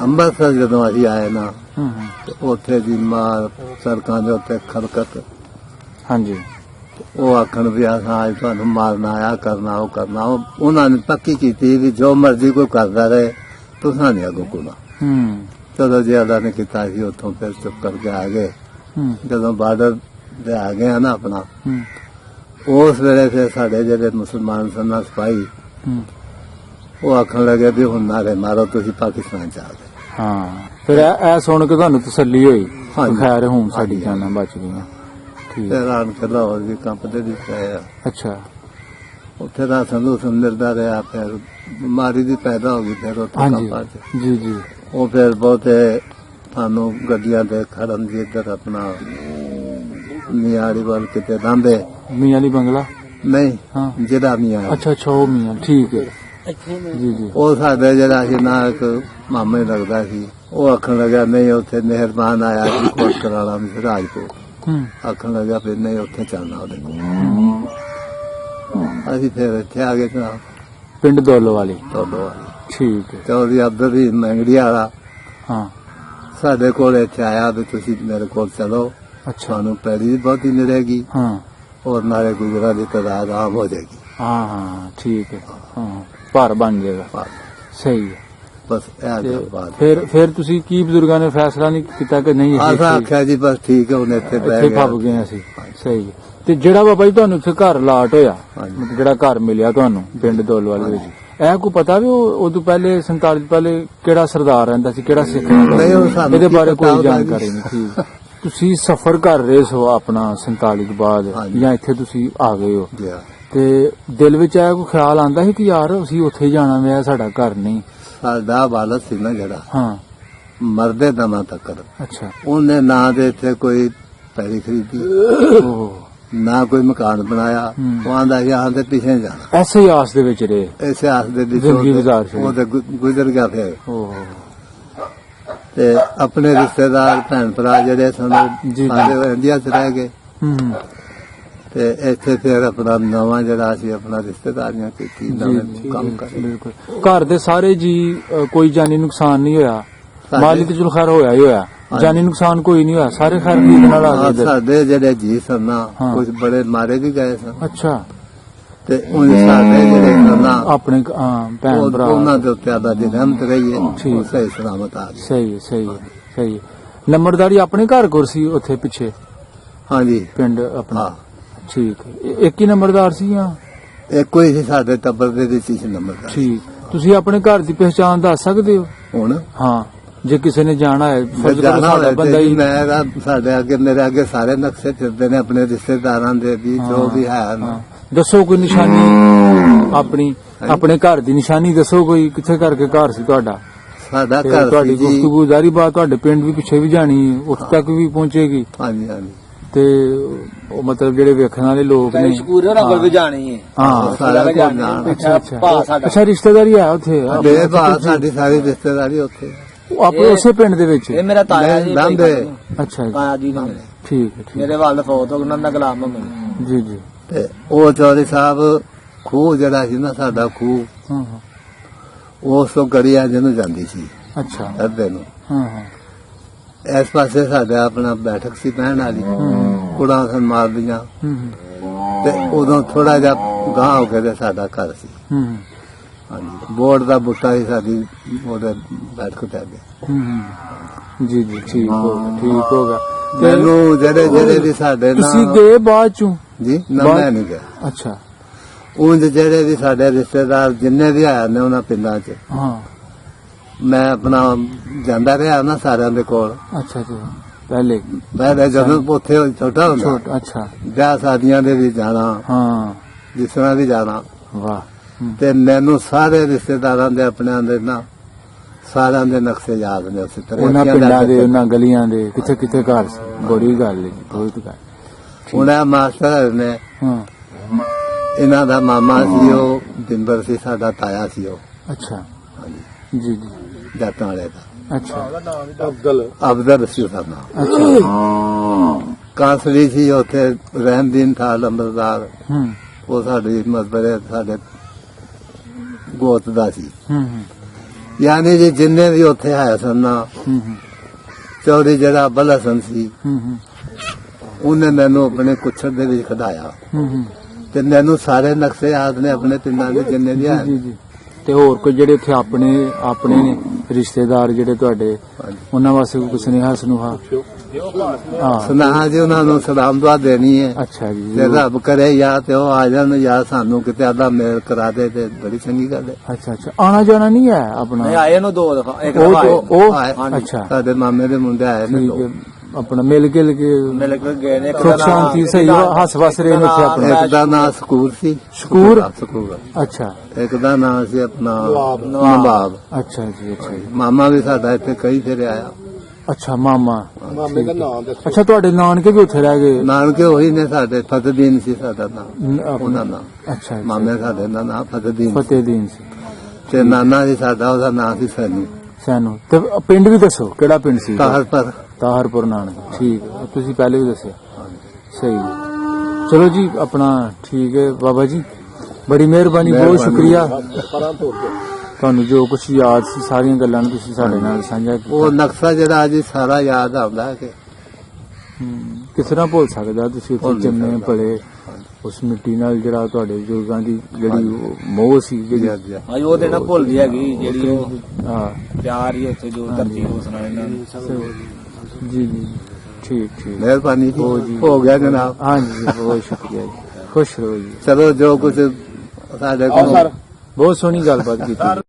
ਅੰਮ੍ਰਿਤਸਰ ਜਦੋਂ ਅਸੀਂ ਆਏ ਨਾ, ਹੂੰ ਤੇ ਉੱਥੇ ਜੀ ਮਾਰ ਸੜਕਾਂ ਦੇ ਉੱਤੇ ਖਲਕਤ। ਹਾਂਜੀ। ਉਹ ਆਖਣ ਵੀ ਅਸਾਂ ਅੱਜ ਤੁਹਾਨੂੰ ਮਾਰਨਾ, ਆ ਕਰਨਾ, ਉਹ ਕਰਨਾ। ਉਹਨਾਂ ਨੇ ਪੱਕੀ ਕੀਤੀ ਵੀ ਜੋ ਮਰਜ਼ੀ ਕੋਈ ਕਰਦਾ ਰਹੇ, ਤੁਸੀਂ ਨਹੀਂ ਅੱਗੋਂ ਕੋਣਾ। ਹੂੰ ਚਲੋ ਜੀ ਅੱਲਾ ਨੇ ਕੀਤਾ ਸੀ, ਉੱਥੋਂ ਫਿਰ ਚੁੱਪ ਕਰਕੇ ਆ ਗਏ। ਹੂੰ ਜਦੋਂ ਬਾਰਡਰ ਤੇ ਆ ਗਏ ਨਾ ਆਪਣਾ, ਹੂੰ ਉਸ ਵੇਲੇ ਫਿਰ ਸਾਡੇ ਜਿਹੜੇ ਮੁਸਲਮਾਨ ਸਨ ਸਿਪਾਹੀ, ਹੂੰ ਉਹ ਆਖਣ ਲੱਗੇ ਵੀ ਹੁਣ ਨਾਰੇ ਮਾਰੋ, ਤੁਸੀਂ ਪਾਕਿਸਤਾਨ ਚ ਆ ਗਏ। ਹਾਂ ਫਿਰ ਇਹ ਸੁਣ ਕੇ ਤੁਹਾਨੂੰ ਤਸੱਲੀ ਹੋਈ? ਹਾਂਜੀ। ਖੈਰ ਹੁਣ ਸਾਡੀ ਜਾਨਾਂ ਬਚ ਗਈਆਂ। ਠੀਕ। ਫਿਰ ਆਣ ਕੇ ਲਾਹੌਰ ਵੀ ਕੰਪ ਦੇ ਵਿੱਚ ਆਇਆ। ਅੱਛਾ ਉੱਥੇ ਦਾ ਸੰਦੂਸਨ ਮਿਲਦਾ ਰਿਹਾ। ਫਿਰ ਬਿਮਾਰੀ ਦੀ ਪੈਦਾ ਹੋ ਗਈ ਫਿਰ ਉੱਥੇ ਹਾਂਜੀ ਕੰਪਾਂ ਚ। ਜੀ ਜੀ। ਉਹ ਫਿਰ ਬਹੁਤੇ ਸਾਨੂੰ ਗੱਡੀਆਂ ਦੇ ਖੜਨ ਦੀ ਇੱਧਰ ਆਪਣਾ ਮਿਆੜੀ ਵੱਲ ਕਿਤੇ ਲਾਂਦੇ। ਮੀਆਂ ਦੀ ਬੰਗਲਾ? ਨਹੀਂ ਹਾਂ ਜਿਹੜਾ ਮੀਆਂ ਅੱਛਾ ਅੱਛਾ ਉਹ ਮੀਆਂ ਠੀਕ ਹੈ ਜੀ ਜੀ ਉਹ ਸਾਡੇ ਜਿਹੜਾ ਸੀ ਨਾ ਇੱਕ ਮਾਮੇ ਲੱਗਦਾ ਸੀ। ਉਹ ਆਖਣ ਲੱਗਾ ਨਹੀਂ ਉੱਥੇ ਮਿਹਰਬਾਨ ਆਇਆ ਸੀ ਕੋਟ ਵਾਲਾ ਰਾਜਪੁਰ। ਆਖਣ ਲੱਗਾ ਫਿਰ ਨਹੀਂ ਉੱਥੇ ਚੱਲਣਾ ਉਹਦੇ ਕੋਲ। ਅਸੀਂ ਫਿਰ ਇੱਥੇ ਆ ਗਏ ਤਾਂ ਪਿੰਡ ਦੌਲੋ ਵਾਲੀ ਤੋਲੋ ਠੀਕ ਹੈ ਚੌਧਰੀ ਅਬਦੁਲ ਦੀ ਮੰਗੜੀ ਵਾਲਾ ਹਾਂ ਸਾਡੇ ਕੋਲ ਇੱਥੇ ਆਇਆ ਵੀ ਤੁਸੀਂ ਮੇਰੇ ਕੋਲ ਚਲੋ ਅੱਛਾ ਤੁਹਾਨੂੰ ਪੈੜੀ ਵੀ ਬਹੁਤੀ ਮਿਲੇਗੀ ਹਾਂ ਔਰ ਨਾਲੇ ਗੁਜਰਾਂ ਦੀ ਤਾਦਾਦ ਆਮ ਹੋ ਜਾਏਗੀ। ਹਾਂ ਹਾਂ ਠੀਕ ਹੈ ਹਾਂ ਭਾਰ ਬਣ ਜਾਏਗਾ ਸਹੀ ਹੈ ਬਸ ਇਹ ਤੇ ਗੱਲ ਬਾਤ। ਫਿਰ ਤੁਸੀਂ ਕੀ ਬਜ਼ੁਰਗਾਂ ਨੇ ਫੈਸਲਾ ਨਹੀਂ ਕੀਤਾ ਕਿ ਨਹੀਂ ਅਸੀਂ ਆਸਾ ਆਖਿਆ ਜੀ ਬਸ ਠੀਕ ਹੈ ਹੁਣ ਇੱਥੇ ਬਹਿ ਇੱਥੇ ਗਿਆ। ਫੱਬ ਗਏ ਅਸੀਂ ਸਹੀ ਹੈ ਤੇ ਜਿਹੜਾ ਬਾਬਾ ਜੀ ਤੁਹਾਨੂੰ ਇੱਥੇ ਘਰ ਲਾਟ ਹੋਇਆ ਹਾਂਜੀ। ਮਤਲਬ ਜਿਹੜਾ ਘਰ ਮਿਲਿਆ ਤੁਹਾਨੂੰ ਪਿੰਡ ਦੌਲਵਾਲ ਵਿੱਚ ਇਹ ਕੋਈ ਪਤਾ ਵੀ ਉਹ ਉਦੋਂ ਪਹਿਲੇ 47 ਤੋਂ ਪਹਿਲੇ ਕਿਹੜਾ ਸਰਦਾਰ ਰਹਿੰਦਾ ਸੀ ਕਿਹੜਾ ਸਿੱਖ ਰਹਿੰਦਾ ਨਹੀਂ, ਉਹ ਸੀ ਸਾਨੂੰ ਇਹਦੇ ਕੀ ਬਾਰੇ ਪਤਾ ਕੋਈ ਉਹਦਾ ਜਾਣਕਾਰੀ ਨਹੀਂ ਠੀਕ ਤੁਸੀਂ ਸਫ਼ਰ ਕਰ ਰਹੇ ਸੋ ਆਪਣਾ 47 ਤੋਂ ਬਾਅਦ ਹਾਂਜੀ। ਜਾਂ ਇੱਥੇ ਤੁਸੀਂ ਆ ਗਏ ਹੋ ਗਿਆ ਤੇ ਦਿਲ ਵਿੱਚ ਆਇਆ ਕੋਈ ਖਿਆਲ ਆਂਦਾ ਸੀ ਕਿ ਯਾਰ ਅਸੀਂ ਉੱਥੇ ਜਾਣਾ ਮੈਂ ਸਾਡਾ ਘਰ ਨਹੀਂ ਸਾਡਾ ਬਾਲਕ ਸੀ ਨਾ ਜਿਹੜਾ ਹਾਂ ਮਰਦੇ ਦਮਾਂ ਤੱਕ ਅੱਛਾ ਉਹਨੇ ਨਾ ਦੇ ਇੱਥੇ ਕੋਈ ਪੈੜੀ ਖਰੀਦੀ ਉਹ ਨਾ ਕੋਈ ਮਕਾਨ ਬਣਾਇਆ। ਉਹ ਆਂਦਾ ਯਹਾਂ ਦੇ ਪਿੱਛੇ ਜਾਣਾ ਐਸੇ ਹੀ ਆਸ ਦੇ ਵਿੱਚ ਰਹੇ ਇਸੇ ਆਸ ਦੇ ਵਿੱਚ ਜ਼ਿੰਦਗੀ ਗੁਜ਼ਾਰ ਛੱਡੀ। ਉਹ ਤੇ ਗੁਜ਼ਰ ਗਿਆ ਫਿਰ। ਉਹ ਤੇ ਆਪਣੇ ਰਿਸ਼ਤੇਦਾਰ ਭੈਣ ਭਰਾ ਜਿਹੜੇ ਸਨ ਜੀ। ਸਾਡੇ ਇੰਡੀਆ ਚ ਰਹਿ ਗਏ ਹੂੰ ਤੇ ਇੱਥੇ ਫਿਰ ਆਪਣਾ ਨਵਾਂ ਜਿਹੜਾ ਸੀ ਆਪਣਾ ਰਿਸ਼ਤੇਦਾਰੀਆਂ ਕੀਤੀ ਨਵੇਂ ਜੀ ਕੰਮ ਕਰੇ। ਬਿਲਕੁਲ ਘਰ ਦੇ ਸਾਰੇ ਜੀ ਕੋਈ ਜਾਨੀ ਨੁਕਸਾਨ ਨਹੀਂ ਹੋਇਆ ਸਾਡੇ- ਮਾਲੀ ਤੇ ਚਲੋ ਖੈਰ ਹੋਇਆ ਹੀ ਹੋਇਆ ਜਾਨੀ ਨੁਕਸਾਨ ਕੋਈ ਨਹੀਂ ਹੋਇਆ ਸਾਰੇ ਖੈਰ ਠੀਕ ਨਾਲ ਆ ਗਏ ਇੱਧਰ। ਸਾਡੇ ਜਿਹੜੇ ਜੀ ਸਨ ਨਾ ਹਾਂ। ਕੁਝ ਬੜੇ ਮਾਰੇ ਵੀ ਗਏ ਸਨ ਅੱਛਾ ਤੇ ਉਹ ਸਾਡੇ ਜਿਹੜੇ ਸਨ ਨਾ ਆਪਣੇ ਭੈਣ ਭਰਾ ਉਹਨਾਂ ਦੇ ਉੱਤੇ ਆਦਾ ਦੀ ਰਹਿਮਤ ਰਹੀ ਹੈ। ਠੀਕ। ਉਹ ਸਹੀ ਸਲਾਮਤ ਆ ਗਏ। ਸਹੀ ਹੈ ਸਹੀ ਹੈ ਸਹੀ ਹੈ ਨੰਬਰਦਾਰੀ ਆਪਣੇ ਘਰ ਕੋਲ ਸੀ ਉੱਥੇ ਪਿੱਛੇ ਹਾਂਜੀ ਪਿੰਡ ਆਪਣਾ ਹਾਂ ਠੀਕ ਹੈ। ਇੱਕ ਹੀ ਨੰਬਰਦਾਰ ਸੀ ਜਾਂ ਇੱਕੋ ਹੀ ਸੀ ਸਾਡੇ ਟੱਬਰ ਦੇ ਵਿੱਚ ਹੀ ਸੀ ਨੰਬਰ ਦਾ। ਠੀਕ ਤੁਸੀਂ ਆਪਣੇ ਘਰ ਦੀ ਪਹਿਚਾਣ ਦੱਸ ਸਕਦੇ ਹੋ ਹੁਣ ਹਾਂ ਜੇ ਕਿਸੇ ਨੇ ਜਾਣਾ ਹੈ ਫਰਜ਼ ਕਰੋ ਜਾਣਾ ਸਾਡਾ ਹੋਵੇ ਬੰਦਾ ਤੇ ਹੀ ਮੇਰਾ ਸਾਡੇ ਅੱਗੇ ਮੇਰੇ ਅੱਗੇ ਸਾਰੇ ਨਕਸ਼ੇ ਫਿਰਦੇ ਨੇ ਆਪਣੇ ਰਿਸ਼ਤੇਦਾਰਾਂ ਦੇ ਵੀ ਜੋ ਵੀ ਹੈ ਨਾ। ਹਾਂ। ਦੱਸੋ ਕੋਈ ਨਿਸ਼ਾਨੀ ਆਪਣੀ ਆਪਣੇ ਘਰ ਦੀ ਨਿਸ਼ਾਨੀ ਦੱਸੋ ਕੋਈ ਕਿੱਥੇ ਕਰਕੇ ਘਰ ਸੀ ਤੁਹਾਡਾ ਸਾਡਾ ਤੇ ਘਰ ਤੁਹਾਡੀ ਸੀ ਜੀ। ਗੁਫ਼ਤਗੂ ਜ਼ਾਰੀ ਬਾਤ ਤੁਹਾਡੇ ਪਿੰਡ ਵੀ ਪਿੱਛੇ ਵੀ ਜਾਣੀ ਹੈ ਉੱਥੇ ਤੱਕ ਵੀ ਪਹੁੰਚੇਗੀ ਹਾਂਜੀ ਹਾਂਜੀ ਤੇ ਉਹ ਮਤਲਬ ਜਿਹੜੇ ਵੇਖਣ ਵਾਲੇ ਲੋਕ ਨੇ ਸਕੂਰ ਉਹਨਾਂ ਕੋਲ ਵੀ ਜਾਣੀ ਹੈ ਹਾਂ ਸਾਰਾ ਕੁਝ ਜਾਣ ਅੱਛਾ ਅੱਛਾ ਭਾ ਸਾਡਾ ਅੱਛਾ ਰਿਸ਼ਤੇਦਾਰੀ ਹੈ ਉੱਥੇ ਬੇਬਾਤ ਸਾਡੀ ਸਾਰੀ ਰਿਸ਼ਤੇਦਾਰੀ ਉੱਥੇ ਉਹ ਆਪਣੇ ਉਸੇ ਪਿੰਡ ਦੇ ਵਿੱਚ ਇਹ ਮੇਰਾ ਤਾਇਆ ਜੀ ਲੰਬੇ ਅੱਛਾ ਜੀ ਤਾਇਆ ਜੀ ਨੇ ਠੀਕ ਹੈ ਠੀਕ ਮੇਰੇ ਵੱਲ ਫੌਤ ਹੋ ਉਹਨਾਂ ਦਾ ਗੁਲਾਮ ਮੰਗਣ ਜੀ ਜੀ ਤੇ ਉਹ ਚੌਧਰੀ ਸਾਹਿਬ ਖੂਹ ਜਿਹੜਾ ਸੀ ਨਾ ਸਾਡਾ ਖੂਹ ਹਾਂ ਹਾਂ ਉਸ ਤੋਂ ਗੜੀਆਂ ਜਿਹਨੂੰ ਜਾਂਦੀ ਸੀ ਅੱਛਾ ਅੱਧੇ ਨੂੰ ਹਾਂ ਹਾਂ ਇਸ ਪਾਸੇ ਸਾਡਾ ਆਪਣਾ ਬੈਠਕ ਸੀ ਬਹਿਣ ਵਾਲੀ ਕੁੜਾਂ ਸਨ ਮਾਰਦੀਆਂ ਹੂੰ ਤੇ ਉਦੋਂ ਥੋੜਾ ਜਿਹਾ ਗਾਂਹ ਹੋ ਕੇ ਤੇ ਸਾਡਾ ਘਰ ਸੀ। ਹੂੰ ਹਾਂਜੀ ਬੋਰਡ ਦਾ ਬੂਟਾ ਸੀ ਸਾਡੀ ਉਹਦੇ ਬੈਠਕ ਤੇ ਅੱਗੇ। ਹੂੰ ਜੀ ਜੀ ਠੀਕ ਹੋ ਗਿਆ ਤੇ ਮੈਨੂੰ ਜਿਹੜੇ ਵੀ ਸਾਡੇ ਤੁਸੀਂ ਨਾਲ ਗਏ ਬਾਅਦ ਚੋਂ ਜੀ ਨਾ ਬਾਅਦ- ਮੈਂ ਨਹੀਂ ਗਿਆ ਅੱਛਾ ਉਂਝ ਜਿਹੜੇ ਵੀ ਸਾਡੇ ਰਿਸ਼ਤੇਦਾਰ ਜਿੰਨੇ ਵੀ ਆਏ ਨੇ ਉਹਨਾਂ ਪਿੰਡਾਂ 'ਚ ਹਾਂ ਮੈਂ ਆਪਣਾ ਜਾਂਦਾ ਰਿਹਾ ਨਾ ਸਾਰਿਆਂ ਦੇ ਕੋਲ। ਅੱਛਾ ਜੀ ਪਹਿਲੇ ਪਹਿਲੇ ਜਦੋਂ ਉੱਥੇ ਛੋਟਾ ਹੁੰਦਾ ਛੋਟ ਅੱਛਾ ਵਿਆਹ ਸ਼ਾਦੀਆਂ ਦੇ ਵੀ ਜਾਣਾ ਹਾਂ ਜਿਸ ਤਰ੍ਹਾਂ ਵੀ ਜਾਣਾ ਵਾਹ ਹੂੰ, ਤੇ ਮੈਨੂੰ ਸਾਰੇ ਰਿਸ਼ਤੇਦਾਰਾਂ ਦੇ ਆਪਣਿਆਂ ਦੇ ਨਾ ਸਾਰਿਆਂ ਦੇ ਨਕਸ਼ੇ ਯਾਦ ਨੇ ਉਸੇ ਤਰ੍ਹਾਂ ਉਹਨਾਂ ਪਿੰਡਾਂ ਦੇ ਉਹਨਾਂ ਗਲੀਆਂ ਦੇ ਕਿੱਥੇ ਕਿੱਥੇ ਘਰ ਸੀ ਬੜੀ ਗੱਲ ਹੈ ਜੀ, ਬਹੁਤ ਗੱਲ ਹੁਣ ਇਹ ਮਾਸਟਰ ਨੇ ਹਾਂ ਇਹਨਾਂ ਦਾ ਮਾਮਾ ਸੀ ਉਹ ਦਿੰਬਰ ਸੀ ਸਾਡਾ ਤਾਇਆ ਸੀ ਉਹ ਅੱਛਾ ਹਾਂਜੀ ਜੀ ਜੀ ਜਾਤਾਂ ਵਾਲੇ ਦਾ ਅੱਛਾ ਅਬਦਲ ਸੀ ਉਹਦਾ ਨਾਮ। ਅੱਛਾ ਕਾਂਸਲੀ ਸੀ ਉੱਥੇ ਰਹਿਮਦੀਨ ਥਾ ਲੰਬਰਦਾਰ ਹੂੰ ਉਹ ਸਾਡੀ ਮਤਬਰੇ ਸਾਡੇ ਗੋਤ ਦਾ ਸੀ। ਹੂੰ ਯਾਨੀ ਜੀ ਜਿੰਨੇ ਵੀ ਉੱਥੇ ਆਏ ਸਨ ਨਾ ਹੂੰ ਚੌਧਰੀ ਜਿਹੜਾ ਬਲਸਨ ਸੀ ਹੂੰ ਉਹਨੇ ਮੈਨੂੰ ਆਪਣੇ ਕੁੱਛੜ ਦੇ ਵਿੱਚ ਖੜਾਇਆ ਹੂੰ ਤੇ ਮੈਨੂੰ ਸਾਰੇ ਨਕਸ਼ੇ ਯਾਦ ਨੇ ਆਪਣੇ ਪਿੰਡਾਂ ਦੇ ਜਿੰਨੇ ਵੀ ਆਏ। ਜੀ ਜੀ ਤੇ ਹੋਰ ਕੋਈ ਜਿਹੜੇ ਉੱਥੇ ਆਪਣੇ ਨੇ ਰਿਸ਼ਤੇਦਾਰ ਜਿਹੜੇ ਤੁਹਾਡੇ ਹਾਂਜੀ। ਉਹਨਾਂ ਵਾਸਤੇ ਕੋਈ ਸੁਨੇਹਾ ਸੁਨੂਹਾ ਹਾਂ ਸੁਨਾ ਜੀ ਉਹਨਾਂ ਨੂੰ ਸਲਾਮ ਦੁਆ ਦੇਣੀ ਹੈ ਅੱਛਾ ਜੀ ਤੇ ਰੱਬ ਕਰੇ ਜਾਂ ਤੇ ਉਹ ਆ ਜਾਣ ਜਾਂ ਸਾਨੂੰ ਕਿਤੇ ਆਦਾ ਮੇਲ ਕਰਾ ਦੇ ਤੇ ਬੜੀ ਚੰਗੀ ਗੱਲ ਹੈ। ਅੱਛਾ ਅੱਛਾ ਆਣਾ ਜਾਣਾ ਨਹੀਂ ਹੈ ਆਪਣਾ ਨਹੀਂ ਆਏ ਨੂੰ 2 ਦਫਾ ਇੱਕ ਉਹ ਦਫਾ ਆਏ ਉਹ ਆਏ। ਅੱਛਾ ਸਾਡੇ ਮਾਮੇ ਦੇ ਮੁੰਡੇ ਆਏ ਨੇ ਠੀਕ ਦੋ। ਹੈ ਆਪਣਾ ਮਿਲ ਕੇ ਮਿਲ ਕੇ ਗਏ ਨੇ ਇੱਕ ਸੁੱਖ ਸ਼ਾਂਤੀ ਸਹੀ ਹੱਸ ਵਸ ਰਹੇ ਨੇ ਉੱਥੇ ਆਪਣੇ ਇੱਕ ਦਾ ਨਾਂ ਸਕੂਰ ਸੀ ਸਕੂਰ? ਸਕੂਰ ਅੱਛਾ ਇੱਕ ਦਾ ਨਾਂ ਸੀ ਆਪਣਾ ਨਵਾਬ। ਅੱਛਾ ਜੀ ਮਾਮਾ ਵੀ ਸਾਡਾ ਇੱਥੇ ਕਈ ਫੇਰੇ ਆਇਆ। ਅੱਛਾ ਮਾਮਾ ਮਾਮੇ ਦਾ ਨਾਮ ਦੱਸੋ। ਅੱਛਾ ਤੁਹਾਡੇ ਨਾਨਕੇ ਵੀ ਉੱਥੇ ਰਹਿ ਗਏ? ਨਾਨਕੇ ਉਹੀ ਨੇ ਸਾਡੇ, ਫਤਿਹਦੀਨ ਸੀ ਸਾਡਾ ਨਾਮ, ਉਹਨਾਂ ਨਾਮ ਅੱਛਾ ਮਾਮੇ ਸਾਡੇ ਦਾ ਨਾਮ ਫਤਿਹਦੀਨ ਸੀ। ਫਤਿਹਦੀਨ ਸੀ ਤੇ ਨਾਨਾ ਜੀ ਸਾਡਾ, ਉਹਦਾ ਨਾਮ ਸੀ ਸੈਨੂ। ਸਾਨੂੰ ਤੇ ਪਿੰਡ ਵੀ ਦੱਸੋ ਕਿਹੜਾ ਪਿੰਡ ਸੀ? ਤਾਹਰਪੁਰ। ਤਾਹਰਪੁਰ ਨਾਨਕ। ਠੀਕ ਹੈ, ਤੁਸੀਂ ਪਹਿਲੇ ਵੀ ਦੱਸਿਆ। ਸਹੀ ਹੈ। ਚਲੋ ਜੀ ਆਪਣਾ ਠੀਕ ਹੈ ਬਾਬਾ ਜੀ, ਬੜੀ ਮਿਹਰਬਾਨੀ, ਬਹੁਤ ਸ਼ੁਕਰੀਆ ਤੁਹਾਨੂੰ, ਜੋ ਕੁਝ ਯਾਦ ਸੀ ਸਾਰੀਆਂ ਗੱਲਾਂ ਨੂੰ ਤੁਸੀਂ ਸਾਡੇ ਨਾਲ ਸਾਂਝਾ ਕੀਤਾ। ਉਹ ਨਕਸ਼ਾ ਜਿਹੜਾ ਅੱਜ ਸਾਰਾ ਯਾਦ ਆਉਂਦਾ ਕਿ ਕਿਸ ਤਰ੍ਹਾਂ ਭੁੱਲ ਸਕਦਾ, ਤੁਸੀਂ ਉੱਥੇ ਜੰਮੇ ਪਲੇ ਉਸ ਮਿੱਟੀ ਨਾਲ, ਜਿਹੜਾ ਤੁਹਾਡੇ ਬਜ਼ੁਰਗਾਂ ਦੀ ਜਿਹੜੀ ਉਹ ਮੋਹ ਸੀ ਜਿਹੜੀ। ਹਾਂਜੀ ਉਹ ਤੇ ਨਾ ਭੁੱਲਦੀ ਹੈਗੀ ਜਿਹੜੀ ਉਹ ਹਾਂ ਪਿਆਰ ਹੀ ਉੱਥੇ ਜੋ ਧਰਤੀ ਉਸ ਨਾਲ ਇਹਨਾਂ ਨੂੰ। ਜੀ ਜੀ ਠੀਕ ਠੀਕ। ਮਿਹਰਬਾਨੀ ਜੀ, ਹੋ ਜੀ। ਹੋ ਗਿਆ ਜਨਾਬ। ਹਾਂਜੀ ਬਹੁਤ ਸ਼ੁਕਰੀਆ ਜੀ, ਖੁਸ਼ ਰਹੋ ਜੀ। ਚਲੋ ਜੋ ਕੁਝ ਸਾਡੇ ਕੋਲ ਬਹੁਤ ਸੋਹਣੀ ਗੱਲਬਾਤ ਕੀਤੀ।